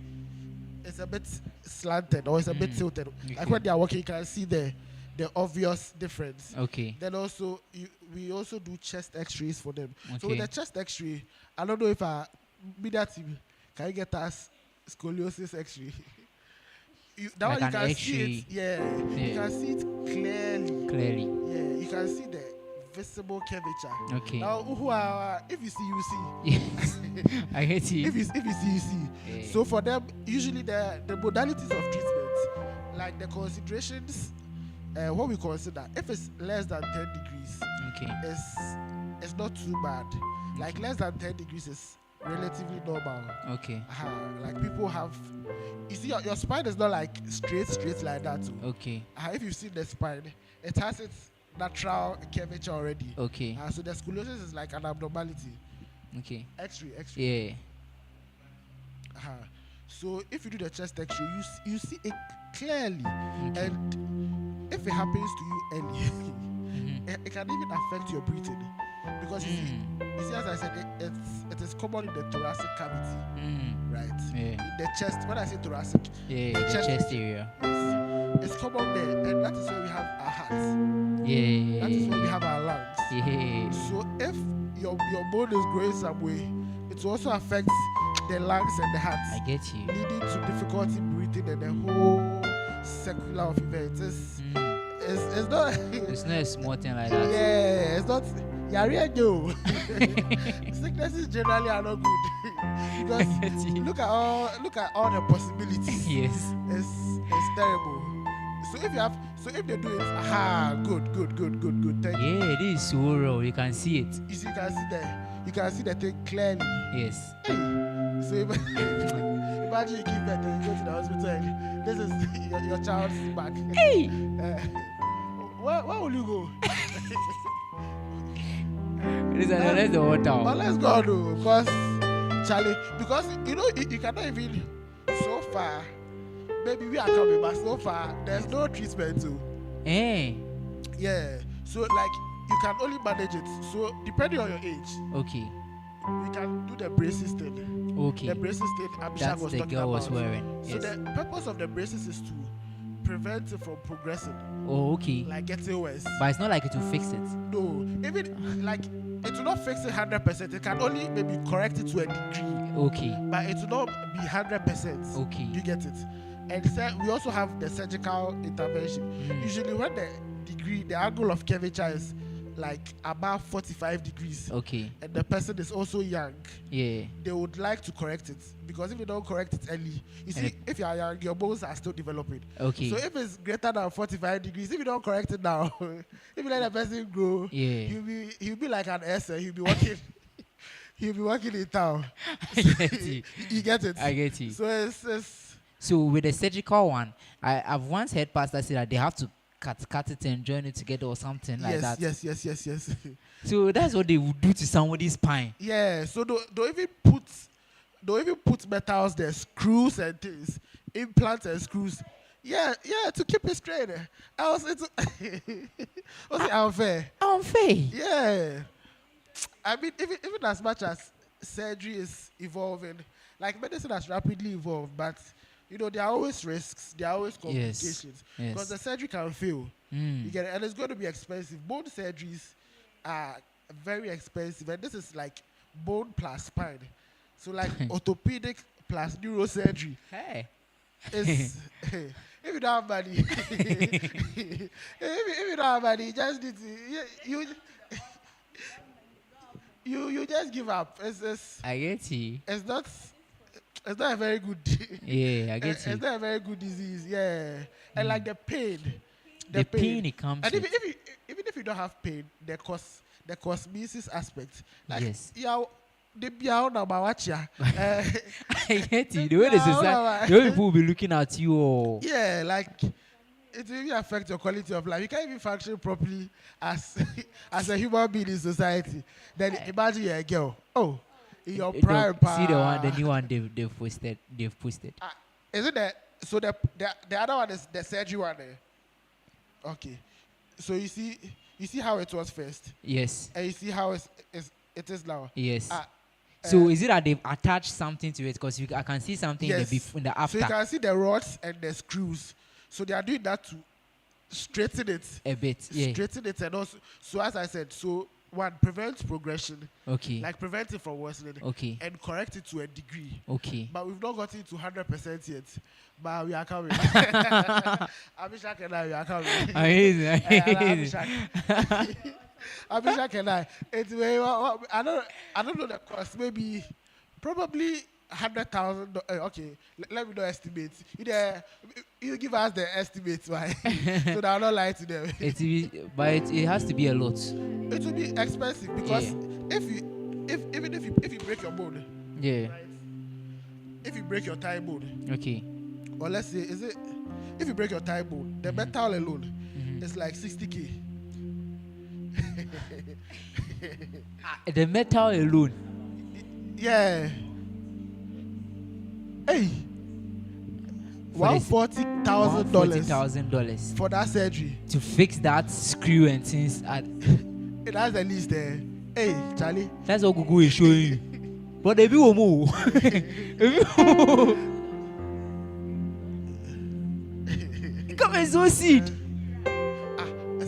it's a bit slanted or it's a bit tilted. Like Okay. when they are walking, you can see the obvious difference. Okay. Then also, we also do chest x-rays for them. So Okay. with the chest x-ray, I don't know if our media team can you get us scoliosis x-ray. That Like one you an can see X-ray. it. Yeah, you can see it clearly. Clearly. Yeah, you can see the visible curvature. Okay. Now, if you see, you see. Yes. I hate you. If you see, you see. Yeah. So for them, usually the modalities of treatment, like the considerations, what we consider, if it's less than 10 degrees, Okay. it's not too bad. Like less than 10 degrees is relatively normal. Okay. Like people have, you see, your spine is not like straight like that. Too. Okay. If you see the spine, it has its natural curvature already. Okay. So the scoliosis is like an abnormality. Okay. X-ray. Yeah. So if you do the chest X-ray, you see it clearly, Okay. and if it happens to you early, Mhm. it can even affect your breathing, because you see, as I said, it is common in the thoracic cavity, Mm. right? Yeah. In the chest. When I say thoracic, Yeah. The The chest- chest area. it's common there, and that is where we have our hearts. Yeah. That is where we have our lungs. Yeah. So if your bone is growing some way, it will also affect the lungs and the heart, I get you. leading to difficulty breathing and the whole secular of events. Mm. It's not. It's not a small thing like that. Yeah, it's not. Yarejo. Sicknesses generally are not good because I get you. look at all the possibilities. Yes. It's terrible. So if they do it, good. Thank you. Yeah, this is so raw. You can see it. You see, you can see the thing clearly. Yes. Hey. So imagine you give birth and you go to the hospital and this is your child's back. Hey. Where will you go? Listen, let's the water. But let's go though, because you cannot even so far. Maybe we are coming, but so far there's no treatment too. Eh. Yeah. So like you can only manage it. So depending on your age, Okay. we can do the braces thing. Okay. The braces thing Abhishek That's was the talking girl about. was wearing. So Yes. the purpose of the braces is to prevent it from progressing, Oh, okay. like getting worse. But it's not like it will fix it. No, even like it will not fix it 100%. It can only maybe correct it to a degree, Okay. but it will not be 100%. Okay. You get it? And we also have the surgical intervention. Mm. Usually, when the angle of curvature is like above 45 degrees, Okay. and the person is also young, Yeah. they would like to correct it, because if they don't correct it early, you see, if you are young, your bones are still developing. Okay. So if it's greater than 45 degrees, if you don't correct it now, if you let the person grow, Yeah. he'll be like an essay. He'll be working. He'll be working in town. I get you. You get it? I get you. So it's So with the surgical one, I've once heard pastor say that they have to cut it and join it together or something like that. yes. So that's what they would do to somebody's spine. Yeah. So don't even put metals there, screws and things, implants and screws. Yeah, to keep it straight. Was it unfair? Unfair. Yeah. I mean, even as much as surgery is evolving, like medicine has rapidly evolved, but there are always risks, there are always complications. Because the surgery can fail. You get it? And it's going to be expensive. Bone surgeries are very expensive, and this is like bone plus spine. So like orthopedic plus neurosurgery. Hey. Is if you don't have money, if you don't have money, you just need to you just give up. I get you. It's not a very good. Yeah, I get you. It's not a very good disease. Yeah, and like the pain it comes. And even if you don't have pain, the cosmesis aspect. Like, yes. Yeah. I get you. The way the way people will be looking at you. Or yeah, like it will really affect your quality of life. You can't even function properly as a human being in society. Then imagine you're a girl. Oh, in your prime. See the new one they've posted. Isn't that so? The other one is the surgery one. Okay, so you see how it was first. Yes. And you see how it is now. Yes. So is it that they've attached something to it? Because I can see something yes. in the after. So you can see the rods and the screws. So they are doing that to straighten it. A bit, yeah. Straighten it, and also, so as I said, so one, prevents progression. Okay. Like prevent it from worsening. Okay. And correct it to a degree. Okay. But we've not gotten to 100% yet. But we are coming. Abhishek and I, we are coming. Amazing. Abhishek and I. I don't know the cost. Maybe, probably 100,000. Okay, let me know estimate. You give us the estimates, right? So that I'll not lie to them. But it has to be a lot. It will be expensive because even if you break your bone, yeah. Right? If you break your thigh bone, okay. Or let's say, if you break your thigh bone, the metal alone is like 60K. The metal alone. Yeah. Hey. $140,000 for that surgery to fix that screw and things. It has at least there. Hey, Charlie. That's what Google is showing you. But they will move. Come and sow seed.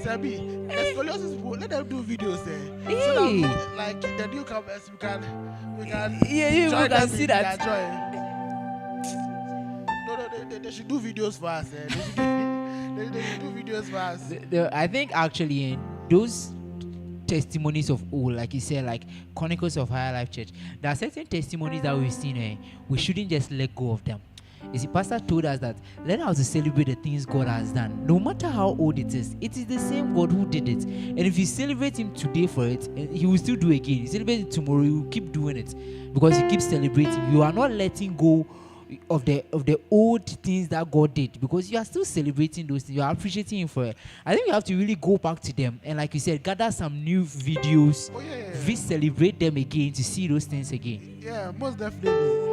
Sabi, scoliosis people, let them do videos there. Hey. So that, like the newcomers, we can you can see that. No, they should do videos for us. They should do videos for us. I think actually in those testimonies of all, like you said, like Chronicles of Higher Life Church, there are certain testimonies that we've seen. We shouldn't just let go of them. You see, Pastor told us that let us celebrate the things God has done. No matter how old it is the same God who did it. And if you celebrate Him today for it, He will still do it again. You celebrate it tomorrow, He will keep doing it. Because you keep celebrating. You are not letting go of the old things that God did. Because you are still celebrating those things. You are appreciating Him for it. I think we have to really go back to them. And like you said, gather some new videos. Celebrate them again to see those things again. Yeah, most definitely.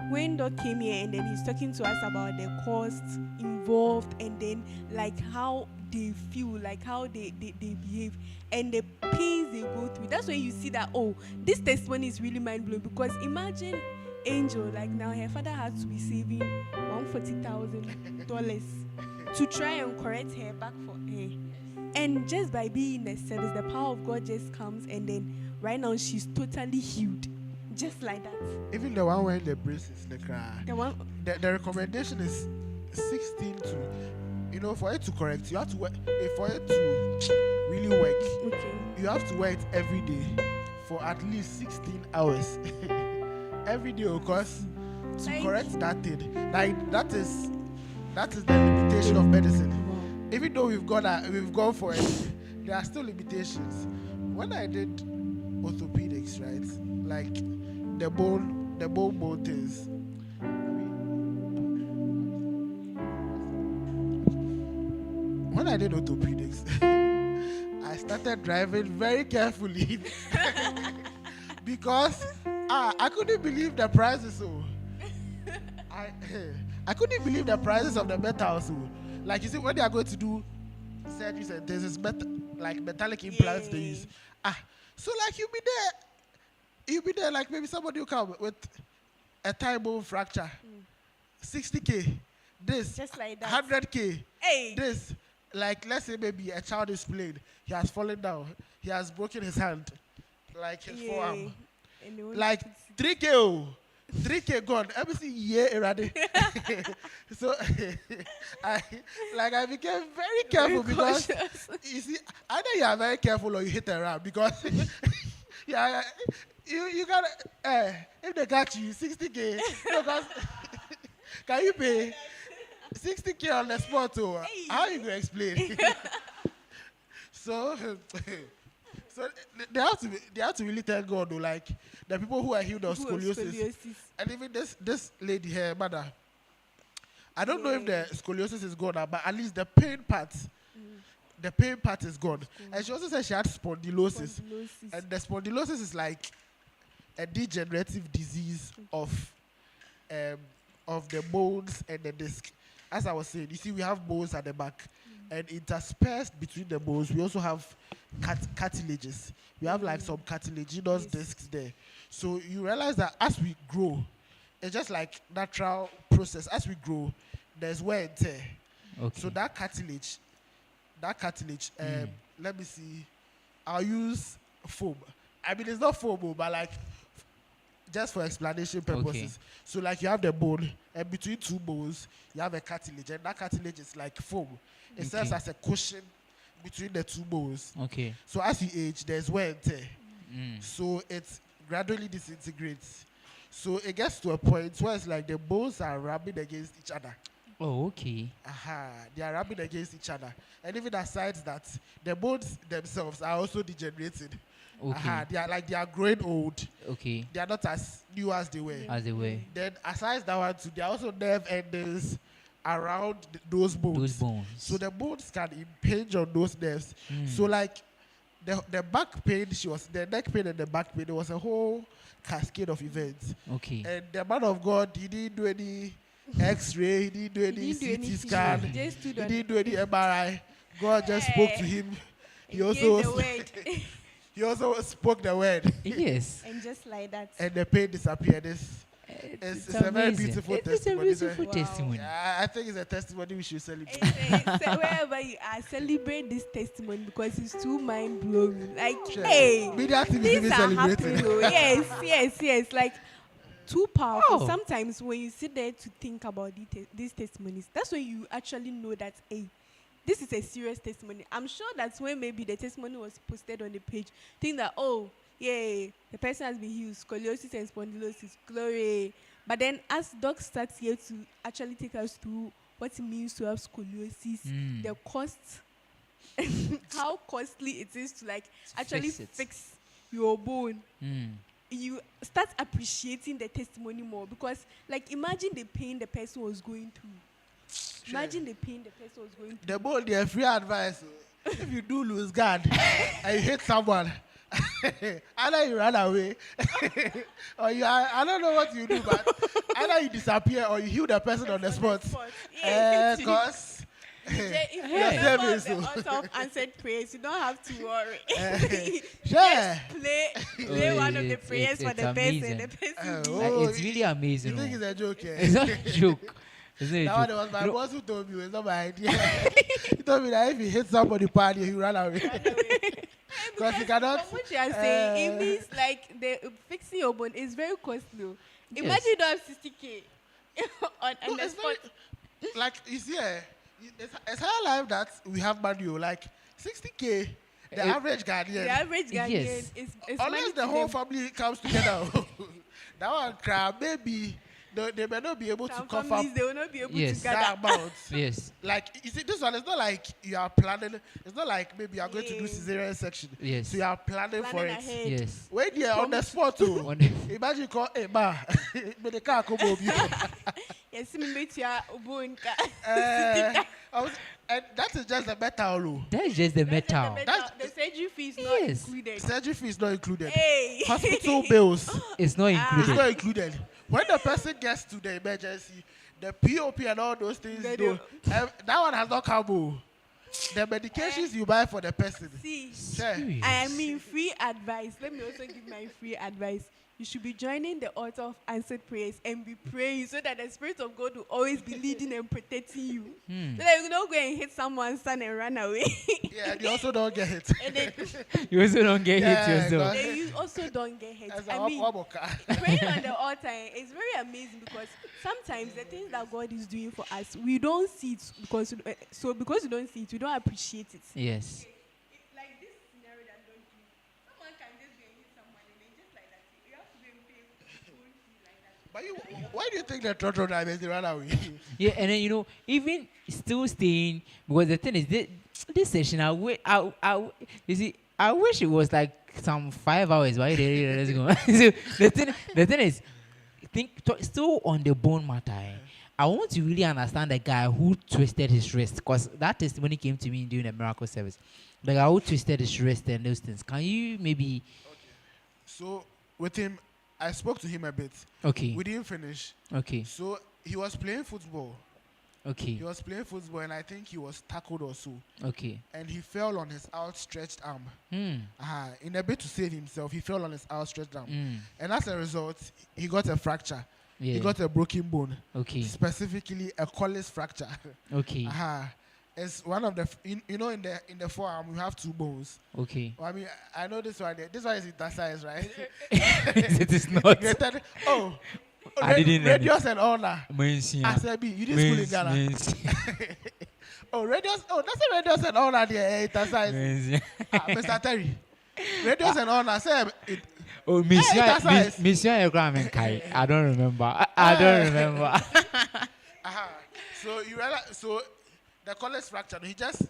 When Doc came here and then he's talking to us about the costs involved and then like how they feel, like how they behave and the pains they go through. That's when you see that, oh, this testimony is really mind-blowing. Because imagine Angel, like now her father had to be saving $140,000 to try and correct her back for her. And just by being in the service, the power of God just comes and then right now she's totally healed. Just like that. Even the one wearing the braces, the recommendation is 16 to, for it to correct, you have to work, for it to really work, you have to wear it every day for at least 16 hours. Every day, because to correct that thing, like that is the limitation of medicine. Even though we've gone for it, there are still limitations. When I did orthopedics, right, like the bone things. When I did orthopedics, I started driving very carefully because I couldn't believe the prices. So I couldn't believe the prices of the metal also. Like you see, when they are going to do surgeries and there's this like metallic implants they use. So like you'll be there like maybe somebody will come with a thigh bone fracture, 60K, this, Just like that. 100K, Hey. this, like let's say maybe a child is playing, he has fallen down, he has broken his hand, like his forearm, And they want like to 3K, oh, 3K gone. Everything already. So I became very careful because you see, either you are very careful or you hit around because yeah, you gotta if they catch you 60K because can you pay 60K on the spot? Oh, how you gonna explain? So they have to really thank God though, like the people who are healed of scoliosis. And even this lady here, mother, I don't know if the scoliosis is gone now, but at least the pain part is gone. And she also said she had spondylosis. And the spondylosis is like a degenerative disease of the bones and the disc. As I was saying, you see, we have bones at the back, and interspersed between the bones, we also have cartilages. We have like some cartilaginous discs there. So you realize that as we grow, it's just like natural process. As we grow, there's wear and tear. Okay. So that cartilage, let me see, I'll use foam. I mean, it's not foam, but like, just for explanation purposes. Okay. So like you have the bone, and between two bones, you have a cartilage, and that cartilage is like foam. It serves as a cushion between the two bones. Okay. So as you age, there's wear and tear. So it gradually disintegrates. So it gets to a point where it's like the bones are rubbing against each other. Oh, okay. They are rubbing against each other. And even aside that, the bones themselves are also degenerating. Okay. They are growing old. Okay. They are not as new as they were. As they were. Then aside that one too, there are also nerve endings around those bones. Those bones. So the bones can impinge on those nerves. So like the back pain, the neck pain and the back pain, there was a whole cascade of events. Okay. And the man of God, he didn't do any X-ray, he didn't do any CT scan, he didn't do any MRI. God just spoke to him. He also spoke the word. Yes. And just like that. And the pain disappeared. It's a very beautiful testimony. It's a beautiful testimony. Yeah, I think it's a testimony we should celebrate. Wherever you are, celebrate this testimony because it's too mind blowing. Like, Sure. hey, Media team is these even are celebrating. happening. Yes. Like, too powerful. Oh. Sometimes when you sit there to think about these testimonies, that's when you actually know that, hey, this is a serious testimony. I'm sure that's when maybe the testimony was posted on the page. Think that, oh, yeah, the person has been healed, scoliosis and spondylosis, glory. But then as Doc starts here to actually take us through what it means to have scoliosis, the cost, how costly it is to like actually fix your bone. You start appreciating the testimony more because like imagine the pain the person was going through. Sure. Imagine the pain the person was going through. The bone, their free advice. If you do lose guard and you hit someone, either you run away or I don't know what you do, but either you disappear or you heal the person on the spot. Yes. Because If you your remember service. the altar of answered prayers, you don't have to worry. Sure. Play one of the prayers for it's the amazing. person. The person Like, Oh, it's really amazing. You think oh. it's a joke? Yeah? It's not a joke. It's not a That one joke. was my You know, boss who told me. It's not my idea. He told me that if you hit somebody party, you run away. Because you cannot. From what you are saying, it means like fixing your bone is very costly. Yes. Imagine you don't have 60K on No, the it's spot. like you see, it's high life that we have manual like 60K. The average Ghanaian, The average Ghanaian Yes. is unless money the to whole them. family comes together, that one crowd maybe they may not be able Some to cover families, they will not be able Yes. to that gather. amount. Yes. Like you see, this one is not like you are planning. It's not like maybe you are going to do Yeah. cesarean section. Yes. So you are planning for Planning it. ahead. Yes. When you're on the spot, too. Wonderful. Imagine call hey ma, but the car come over. Yes, me meet your bone. And that is just the metal. That is just the metal. The surgery fee is not Yes. included. Surgery fee is not included. Hey. Hospital bills It's not is included. not included. when the person gets to the emergency, the POP and all those things, that one has not come. The medications you buy for the person. See, Serious? I mean, free advice. Let me also give my free advice. You should be joining the altar of answered prayers and be praying so that the Spirit of God will always be leading and protecting you. So that you don't go and hit someone's son and run away. Yeah, and you also don't get hit. And then, You also don't get hit yourself. then you also don't get hit. As I mean, a praying on the altar is very amazing because sometimes the things that God is doing for us, we don't see it because you don't see it, you don't appreciate it. Yes. Like this scenario that don't do, someone can just be and hit someone and then just like that, you have to be pay full fee like that. But why do you think the Trotro drivers run away? Yeah, and then even still staying because the thing is this session you see I wish it was like some 5 hours. Why let's go. So the thing is still on the bone matter. I want to really understand the guy who twisted his wrist because that testimony came to me during the miracle service. The guy who twisted his wrist and those things. Can you maybe? Okay. So with him, I spoke to him a bit. Okay. We didn't finish. Okay. So he was playing football. Okay. He was playing football, and I think he was tackled or so. Okay. And he fell on his outstretched arm. Mm. In a bit to save himself, he fell on his outstretched arm. Mm. And as a result, he got a fracture. Yeah. He got a broken bone. Okay. Specifically, a collis fracture. Okay. It's one of the, in the forearm, we have 2 bones. Okay. Well, I mean, I know this one. This one is intersize, right? It is not. I didn't know. Radius and honor. Asebi, you didn't school in Ghana. Radius. That's a radius and honor there. Intersize. Mr. Terry. Radius and honor. Say it. Oh, Monsieur Kai. I don't remember. I don't remember. So you realize, so the collis fracture. He just.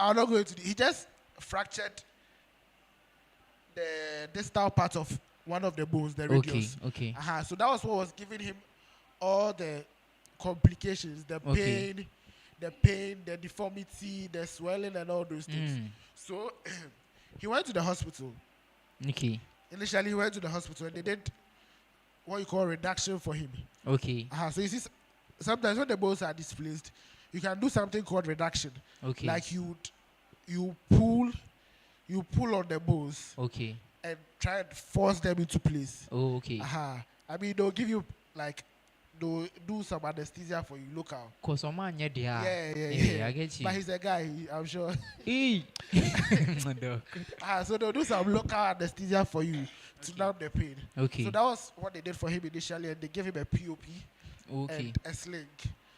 I'm not going to. He just fractured the distal part of one of the bones, the radius. Okay. So that was what was giving him all the complications, the pain, the deformity, the swelling, and all those things. So he went to the hospital. Okay. Initially, he went to the hospital and they did what you call reduction for him. Okay. So you see, sometimes when the bones are displaced, you can do something called reduction. Okay. Like you pull on the bones. Okay. And try and force them into place. Oh, okay. I mean, they'll give you they'll do some anesthesia for you local. Cause man, yeah. I get you. But he's a guy, I'm sure. So they'll do some local anesthesia for you to numb the pain. Okay. So that was what they did for him initially, and they gave him a POP and a sling.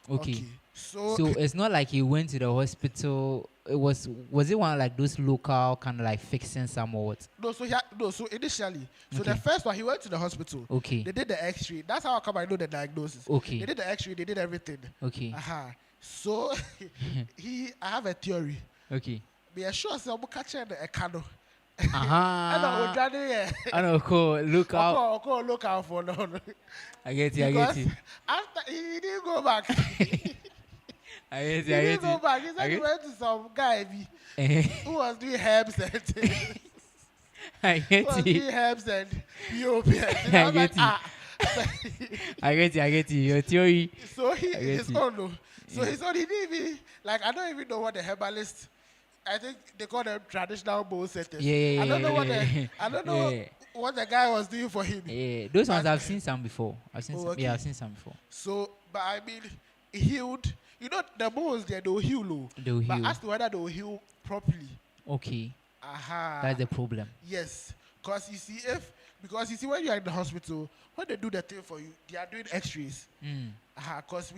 Okay. So it's not like he went to the hospital. It was it one like those local kind of like fixing some or what? So initially, the first one he went to the hospital. Okay. They did the X-ray. That's how come I know the diagnosis. Okay. They did the X-ray. They did everything. Okay. So I have a theory. Okay. Be sure say I'm catching a cano. I know. Cool. Look out. Look out for no. I get you. After he didn't go back. He didn't go back. He said he went to some guy who was doing herbs and I get you. doing herbs and POP. I get you. I get you. Your theory. So his own. So his own. He didn't even I don't even know what the herbalist. I think they call them traditional bone setters. Yeah. I don't know what the guy was doing for him. Yeah, those ones I've seen some before. I've seen some before. So, but I mean, he healed. You know, the bones there, they'll heal. But as to whether they'll heal properly. Okay. That's the problem. Yes. Because you see, when you are in the hospital, when they do the thing for you, they are doing x-rays. Because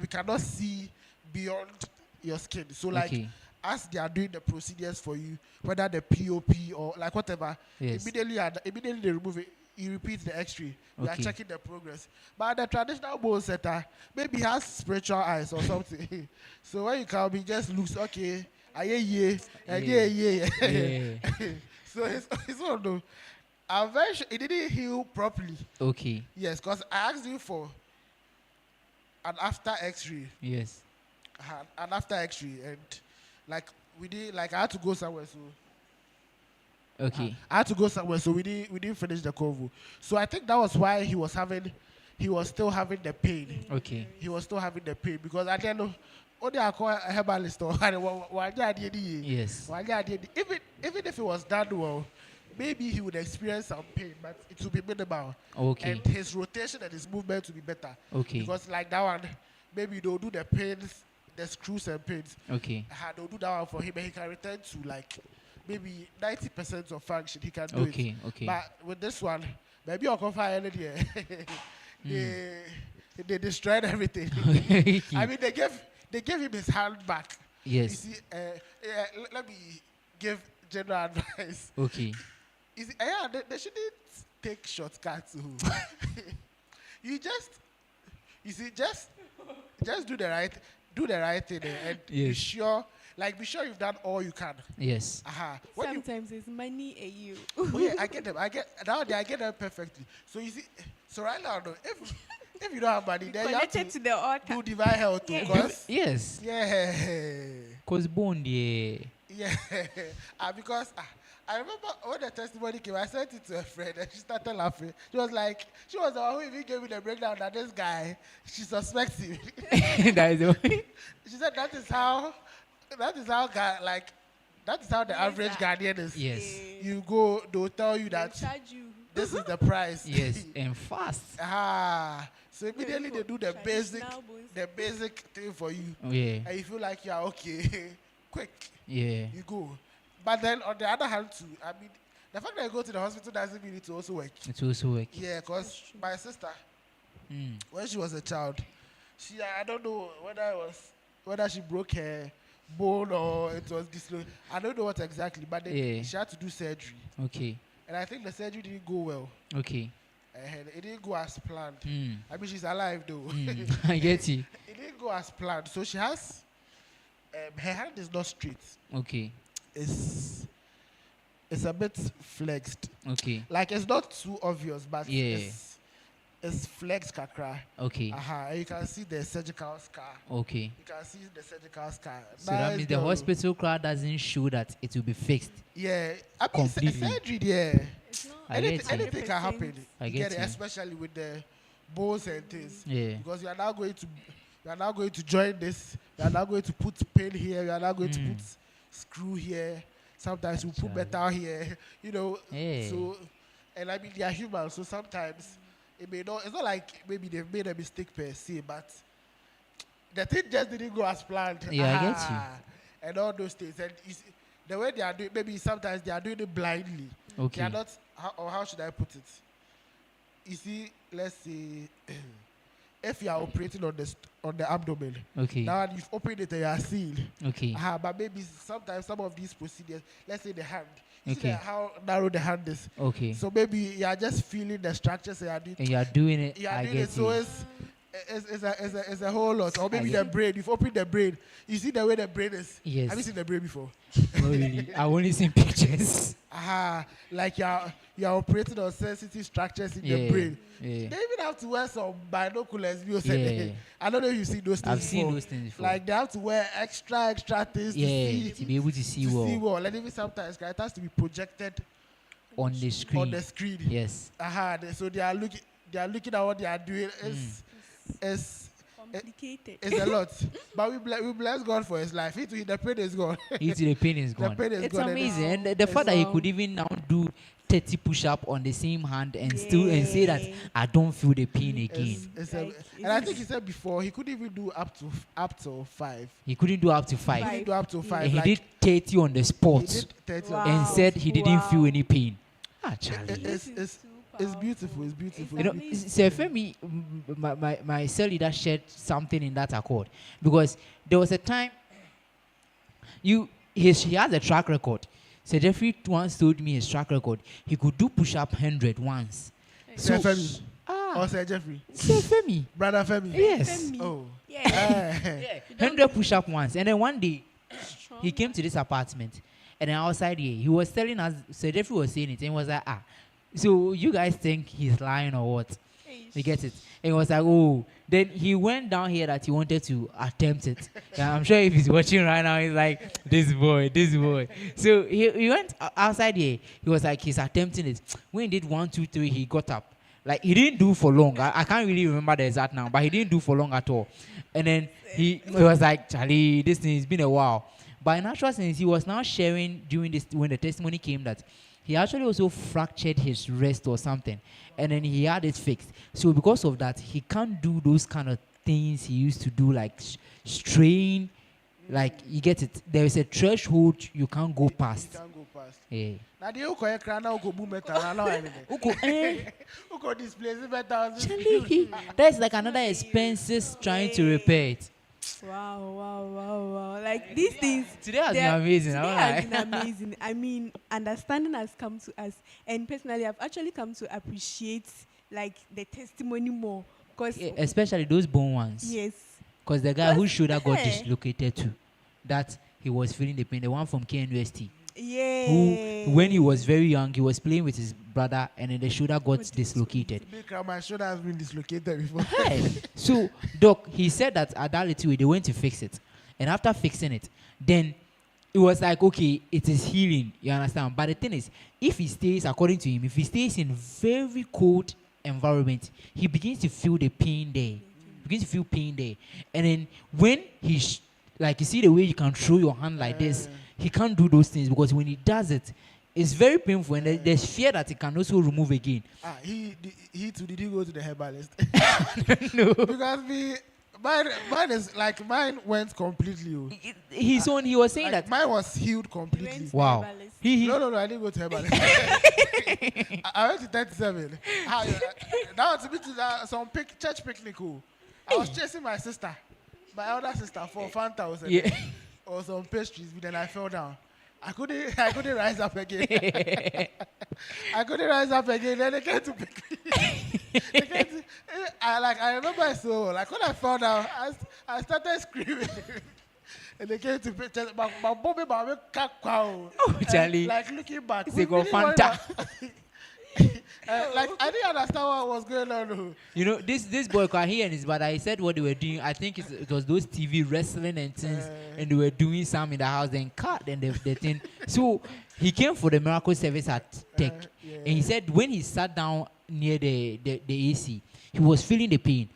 we cannot see beyond your skin. So, as they are doing the procedures for you, whether the POP or whatever, immediately they remove it. You repeat the X-ray. You are checking the progress. But the traditional bone setter maybe has spiritual eyes or something. So when you come, he just looks okay. So his own though. I'm very sure it didn't heal properly. Okay. Yes, because I asked you for an after X-ray. Yes. An after X-ray, and we did I had to go somewhere, so Okay. I had to go somewhere, so we didn't finish the convo. So I think that was why he was still having the pain. Okay. He was still having the pain because I didn't know. Only I call a herbalist or Yes. even if it was done well, maybe he would experience some pain, but it will be minimal. Okay. And his rotation and his movement will be better. Okay. Because like that one, maybe they'll do the pins, the screws and pins. Okay. They'll do that one for him, and he can return to like maybe 90% of function. He can do it. Okay. Okay. But with this one, maybe I'll come find they destroyed everything. Okay. I mean, they gave him his hand back. Yes. You see, let me give general advice. Okay. You see, they shouldn't take shortcuts. Just do the right thing and be Yes. sure you've done all you can. Yes. Sometimes it's money and you. Oh yeah, I get them. I get them perfectly. So you see, so right now, no, if you don't have money, then you have Connected to to the altar. do divine health too, Yeah. because Yes. yeah. Cause bond, yeah. Yeah, because I remember when the testimony came, I sent it to a friend and she started laughing. She was the one who even gave me the breakdown that this guy, she suspects him. That is the She said that is how the average Ghanaian is. Yes. You go, they'll tell you They'll that charge you. this is the price. Yes. And fast. So immediately they do the basic thing for you. Oh, yeah. And you feel like you're okay. Quick. Yeah. You go. But then on the other hand too, I mean, the fact that you go to the hospital doesn't mean it also work. It also work. Yeah, because my sister, Mm. when she was a child, I don't know whether she broke her bone or it was dislocated. I don't know what exactly, but then Yeah. she had to do surgery. Okay. And I think the surgery didn't go well. Okay. And it didn't go as planned. Mm. I mean, she's alive though. Mm. I get you. It didn't go as planned. So she has, her hand is not straight. Okay. It's a bit flexed. Okay. Like it's not too obvious, but Yeah. it's flexed kakra. Okay. And you can see the surgical scar. Okay. You can see the surgical scar. So that means the girl. hospital crowd doesn't show that it will be fixed. Yeah, I mean Completely. surgery there. It's not I get you. Anything can happen. I You get it, you. especially with the bones and things. Yeah. Because you are now going to join this. You are now going to put pin here. You are now going to put screw here. Sometimes we put metal here. You know. Yeah. So, and I mean they are human. So sometimes it may not. It's not like maybe they've made a mistake per se, but the thing just didn't go as planned. Yeah, I get you. And all those things. And you see, the way they are doing, maybe sometimes they are doing it blindly. They Okay. are not. How should I put it? You see, let's say, if you are operating on the abdomen, Okay. now you've opened it and you are seeing. Okay. But maybe sometimes some of these procedures, let's say the hand, you see Okay. how narrow the hand is. Okay. So maybe you are just feeling the structures and you are doing. And you are doing it. You are I doing get it, so you. it's a whole lot. Or maybe I the brain, you've opened the brain. You see the way the brain is. Yes. Have you seen the brain before? Not really. I've only seen pictures. Like you're operating on sensitive structures in the Yeah. brain. Yeah. They even have to wear some binoculars. Yeah. I don't know if you've seen those things I've seen before. those things before. Like they have to wear extra things Yeah. To be able to see well and even sometimes it has to be projected on the screen. on the screen. Yes. So they are looking at what they are doing. It's complicated. a lot. But we bless God for his life. The pain is gone. Into the pain is gone. pain is It's gone and amazing. it's- And the fact that he wow. could even now do 30 push-up on the same hand and still and say that Yeah. I don't feel the pain again. And I think he said before he couldn't even do up to 5. He couldn't do up to He 5. couldn't do up to 5. And he like, did 30 on the he spot did 30 Wow. and said he didn't feel Wow. any pain. Ah, Charlie. It's beautiful. It's beautiful. You know, Amazing. Sir Femi, my cell leader shared something in that accord because there was a time he has a track record. Sir Jeffrey once told me his track record. He could do push-up 100 once. Sir Femi. Ah, Or Sir Jeffrey. Sir Femi. Brother Femi. Yes. Oh. Yeah. Eh. 100 push-up once. And then one day, Strong he came to this apartment. And then outside here, he was telling us, Sir Jeffrey was saying it. And he was like, so you guys think he's lying or what? Hey. You get it? And he was like, oh. Then he went down here that he wanted to attempt it. And I'm sure if he's watching right now, he's like, this boy, this boy. So he went outside here. He was like, he's attempting it. When he did 1, 2, 3, he got up. Like, he didn't do for long. I can't really remember the exact now, but he didn't do for long at all. And then he was like, Charlie, this thing, it's been a while. But in actual sense, he was now sharing during this, when the testimony came, that he actually also fractured his wrist or something. And then he had it fixed. So because of that, he can't do those kind of things he used to do, like strain. Like, you get it. There is a threshold you can't go past. You can't go past. Yeah. Now the Uko Ekrana Uko boom metal. Uko displays better. Charlie, that's like another expenses trying to repair it. Wow. Like these things. Today has been amazing. Today has been amazing. I mean, understanding has come to us. And personally, I've actually come to appreciate like the testimony more. Because especially those bone ones. Yes. Because the guy whose shoulder got dislocated too, that he was feeling the pain, the one from KNUST. Yeah. Who, when he was very young, he was playing with his brother and then the shoulder got dislocated. My shoulder has been dislocated before. Hey. So, Doc, he said that at that little way, they went to fix it. And after fixing it, then it was like, okay, it is healing. You understand? But the thing is, if he stays, according to him, if he stays in very cold environment, he begins to feel the pain there. Begins to feel pain there. And then when he, like, you see the way you can throw your hand like this, he can't do those things because when he does it, it's very painful and there's fear that he can also remove again. He too, did he go to the herbalist? No. Because mine is like, mine went completely. He was saying like that mine was healed completely. wow. No, I didn't go to herbalist. I went to 37. That was a bit some church picnic. I was chasing my sister, my elder sister, for Fanta or some pastries, but then I fell down. I couldn't rise up again. Then they came to pick me. I remember it so like when I fell down, I started screaming. And they came to pick me. But Bobby, Charlie. Like looking back, they go Fanta. Like I didn't understand what was going on. You know, this boy can hear and his brother. He said what they were doing. I think it was those TV wrestling and things, and they were doing some in the house. Then cut and the thing. So he came for the miracle service at Tech, and he said when he sat down near the AC, he was feeling the pain,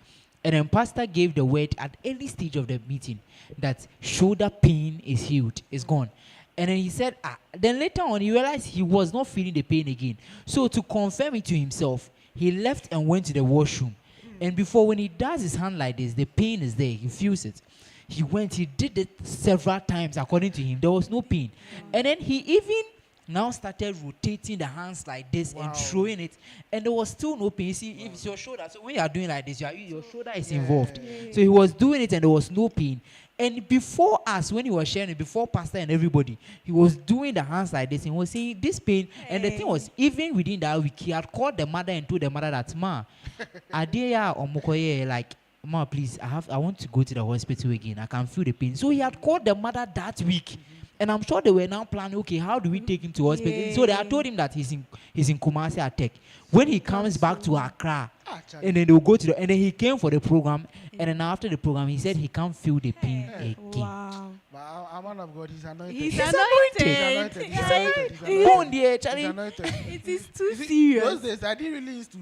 and then pastor gave the word at early stage of the meeting that shoulder pain is healed, is gone. And then he said, then later on, he realized he was not feeling the pain again. So to confirm it to himself, he left and went to the washroom. And before, when he does his hand like this, the pain is there. He feels it. He did it several times, according to him. There was no pain. And then he even now started rotating the hands like this and throwing it. And there was still no pain. You see, if it's your shoulder, so when you are doing like this, your shoulder is involved. So he was doing it and there was no pain. And before us, when he was sharing it, before pastor and everybody, he was doing the hands like this and he was saying this pain. And the thing was, even within that week, he had called the mother and told the mother that, Ma, Adia or Mokoye, like, Ma, please, I want to go to the hospital again. I can feel the pain. So he had called the mother that week. And I'm sure they were now planning, okay, how do we take him to hospital? Yeah. So they had told him that he's in Kumasi at Tech. When he comes back to Accra, and then they'll go to and then he came for the program, and then after the program, he said he can't feel the pain again. Wow. But a man of God, he's anointed. He's anointed. He's anointed. It is too serious. Those days, I didn't really used to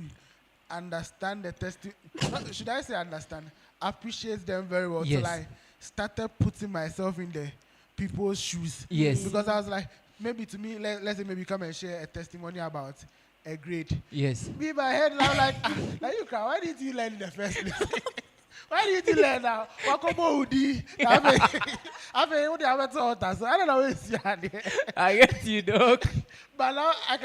understand the testimony. Should I say understand? Appreciate them very well. Yes. So I started putting myself in the people's shoes. Yes. Because I was like, maybe to me, let's say maybe come and share a testimony about a grade. Yes. Me in my head now like you cry. Why didn't you learn in the first place? Why didn't you learn now? What come on, Udi? I don't know where it's I get you, dog. But now I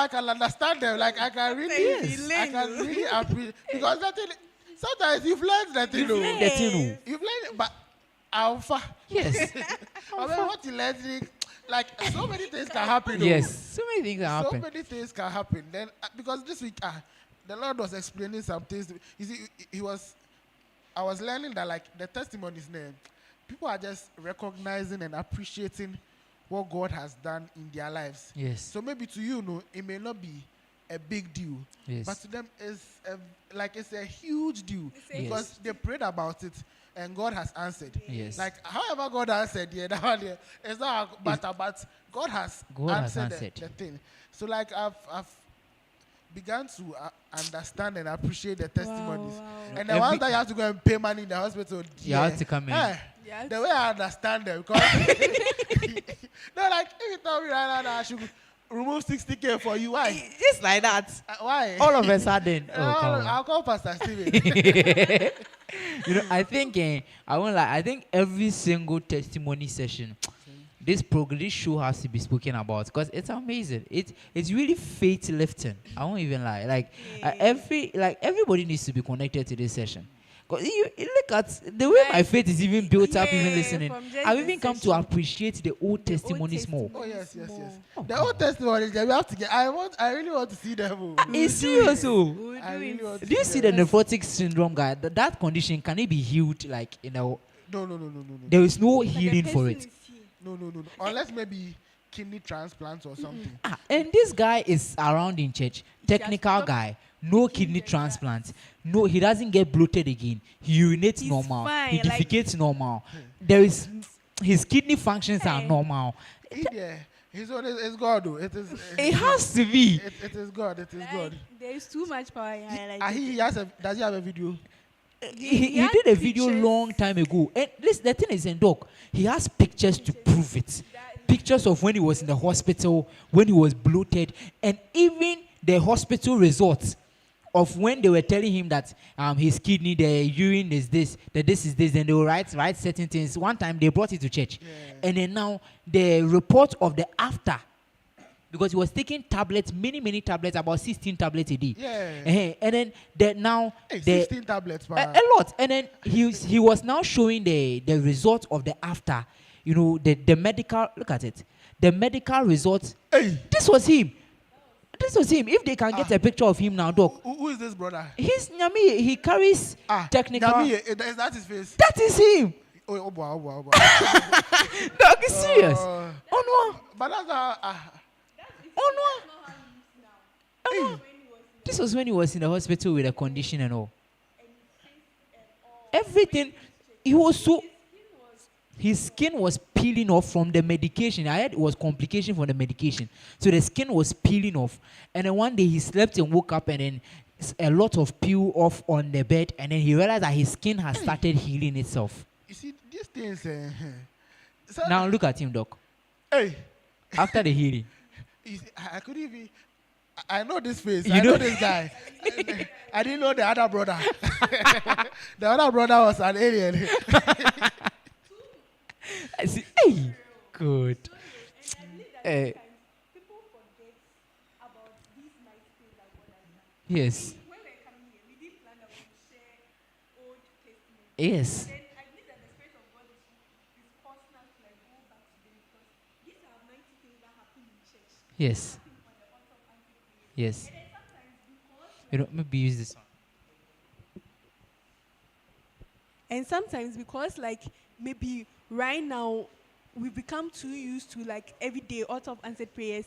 can understand them. Like I can really appreciate because that thing, sometimes you've learned that thing. You've learned it, but alpha. Yes. I mean, what you learn, like so many things can happen. Yes. So many things can happen. So many things can happen. Then because this week, the Lord was explaining some things. You see, I was learning that like the testimonies name, people are just recognizing and appreciating what God has done in their lives. Yes. So maybe to you, it may not be a big deal. Yes. But to them, it's a huge deal because Yes. they prayed about it and God has answered. Yes. Like, however God answered, that one, it's not a matter, but God has answered. The thing. So, like, I've began to understand and appreciate the testimonies. Wow. And the ones that you have to go and pay money in the hospital, You have to come in. Yes. the way I understand them, because they're like, if you tell me right now, I should remove 60K for you, why? Just like that. Why? All of a sudden. Oh, come on. I'll call Pastor Steven. I think I think every single testimony session, this show has to be spoken about because it's amazing. It's really faith lifting. I won't even lie. Everybody needs to be connected to this session. Because you look at the way my faith is even built up, even listening. I've even come to appreciate the old testimonies more. Oh yes. The old testimonies that we have to get. I really want to see them. It's serious. I really want to Do you see the nephrotic syndrome guy? That condition, can it be healed? No. There is no healing for it. No. Unless maybe kidney transplant or something. And this guy is around in church. Technical guy. No kidney transplant. No, he doesn't get bloated again. He urinates normal. Fine, He defecates normal. His kidney functions are normal. Yeah. It's God though. It has to be. It is God. It is God. There is too much power in highlight. Does he have a video? He had did a video pictures. long time ago. And the thing is, in Doc, he has pictures to prove it. Pictures of when he was in the hospital, when he was bloated, and even the hospital results of when they were telling him that his kidney, the urine is this, that this is this, and they will write certain things. One time they brought it to church. And then now the report of the after, because he was taking tablets, many tablets, about 16 tablets a day. And then 16 tablets, a lot. And then he was now showing the result of the after, the medical, look at it, the medical results. This was him. If they can get a picture of him now, Doc. Who is this brother? He's Nyami. He carries technical. Nyami, is that his face? That is him. Oh, Doc, is serious. Oh no. But that's Oh no. This was when he was in the hospital with a condition and all. Everything. He was so. His skin was peeling off from the medication. I heard it was complication from the medication. So the skin was peeling off. And then one day he slept and woke up and then a lot of peel off on the bed. And then he realized that his skin has started healing itself. You see, these things. Now look at him, Doc. Hey. After the healing. You see, I couldn't even. I know this face. You I know know this guy. I didn't know the other brother. The other brother was an alien. I see. Hey, good. People forget about these nice things that God has done. Yes. When we're coming here, we did plan that we would share old testimonies. Yes. Then I believe that the Spirit of God is causing us to go back to them because these are mighty things that happen in church. Yes. On the altar of answered prayer. Yes. And then sometimes because Maybe use this one. and sometimes because maybe right now we become too used to every day altar of answered prayers,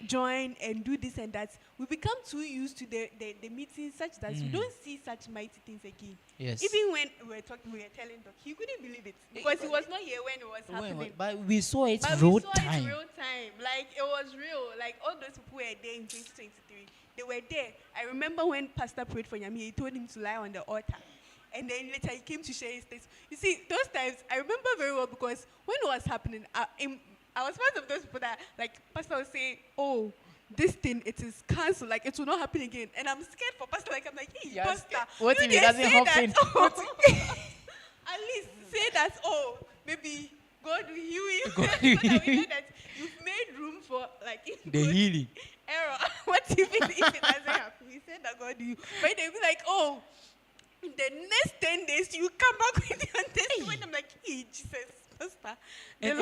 join and do this and that. We become too used to the meetings such that we don't see such mighty things again. Yes. Even when we were telling Doc, he couldn't believe it because he was not here when it was happening. But we saw it But real we saw time. it real time. It was real. All those people were there in 2023. They were there. I remember when Pastor prayed for Yami, he told him to lie on the altar. And then later he came to share his things. You see, those times I remember very well because when it was happening, I was one of those people that Pastor would say, "Oh, this thing it is cancelled. It will not happen again." And I'm scared for Pastor. I'm like, "Hey, Yes. Pastor, What you if it didn't doesn't say happen? that." Oh. At least say that. Oh, maybe God will heal you. So that we know that you've made room for The healing. error. What if it doesn't happen? We said that God will. But they'll be like, "Oh, in the next 10 days, you come back with your testimony." I'm like, "Hey, Jesus, Pastor." And,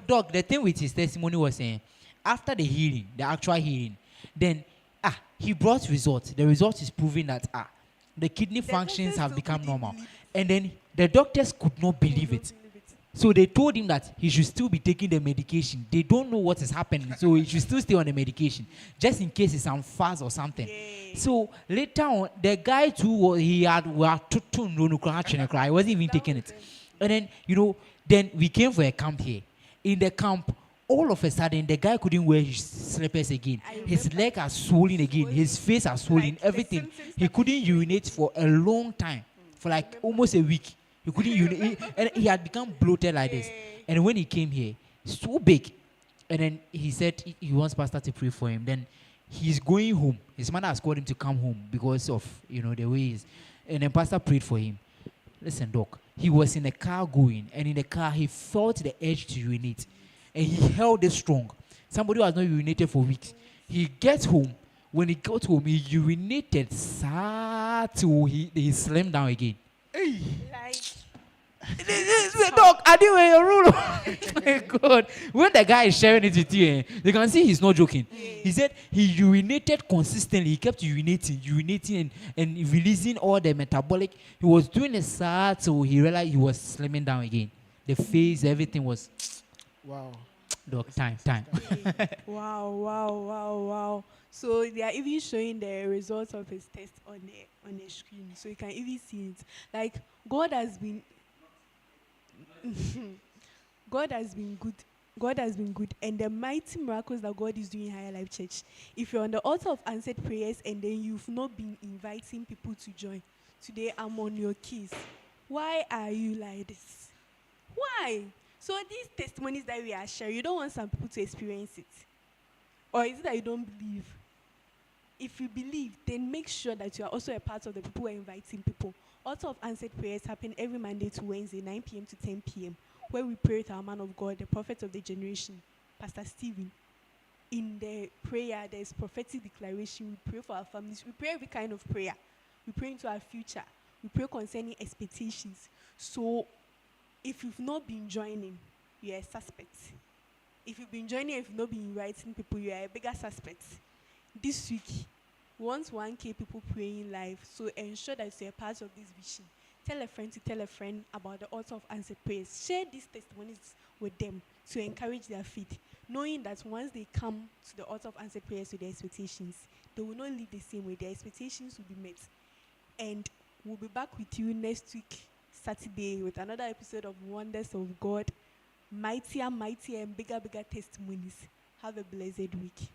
Doc, the thing with his testimony was saying, after the healing, the actual healing, then he brought results. The result is proving that the kidney functions have become normal. And then the doctors could not believe it. So they told him that he should still be taking the medication. They don't know what is happening, so he should still stay on the medication, just in case it's on fast or something. Yeah. So later on, the guy too, he had he wasn't even taking it. And then, then we came for a camp here. In the camp, all of a sudden, the guy couldn't wear his slippers again. His leg are swollen again. His face are swollen. Like everything. He couldn't urinate for a long time, for like almost a week. He couldn't urinate, and he had become bloated like this. And when he came here, so big, and then he said he wants pastor to pray for him. Then he's going home. His mother has called him to come home because of the way he is. And then pastor prayed for him. Listen, doc, he was in the car going, and in the car he felt the urge to urinate, and he held it strong. Somebody who has not urinated for weeks. He gets home. When he got home, he urinated till he slimmed down again. Hey. Like, Dog, I didn't wear your rule. Oh my God. When the guy is sharing it with you, you can see he's not joking. He said he urinated consistently. He kept urinating and releasing all the metabolic. He was doing it sad till he realized he was slimming down again. The face, everything was. Wow. Dog, time. wow. So they are even showing the results of his test on the screen, so you can even see it. Like, God has been God has been good. God has been good, and the mighty miracles that God is doing in Higher Life Church. If you're on the altar of answered prayers and then you've not been inviting people to join, today I'm on your case. Why are you like this? Why? So these testimonies that we are sharing, you don't want some people to experience it, or is it that you don't believe? If you believe, then make sure that you are also a part of the people who are inviting people. Altar of answered prayers happen every Monday to Wednesday, 9 p.m. to 10 p.m., where we pray with our man of God, the prophet of the generation, Pastor Stephen. In the prayer, there's prophetic declaration. We pray for our families. We pray every kind of prayer. We pray into our future. We pray concerning expectations. So, if you've not been joining, you're a suspect. If you've been joining, if you've not been inviting people, you are a bigger suspect. This week, we want 1K people praying live, so ensure that you're a part of this vision. Tell a friend to tell a friend about the altar of answered prayers. Share these testimonies with them to encourage their faith, knowing that once they come to the altar of answered prayers with their expectations, they will not live the same way. Their expectations will be met. And we'll be back with you next week, Saturday, with another episode of Wonders of God. Mightier, and bigger testimonies. Have a blessed week.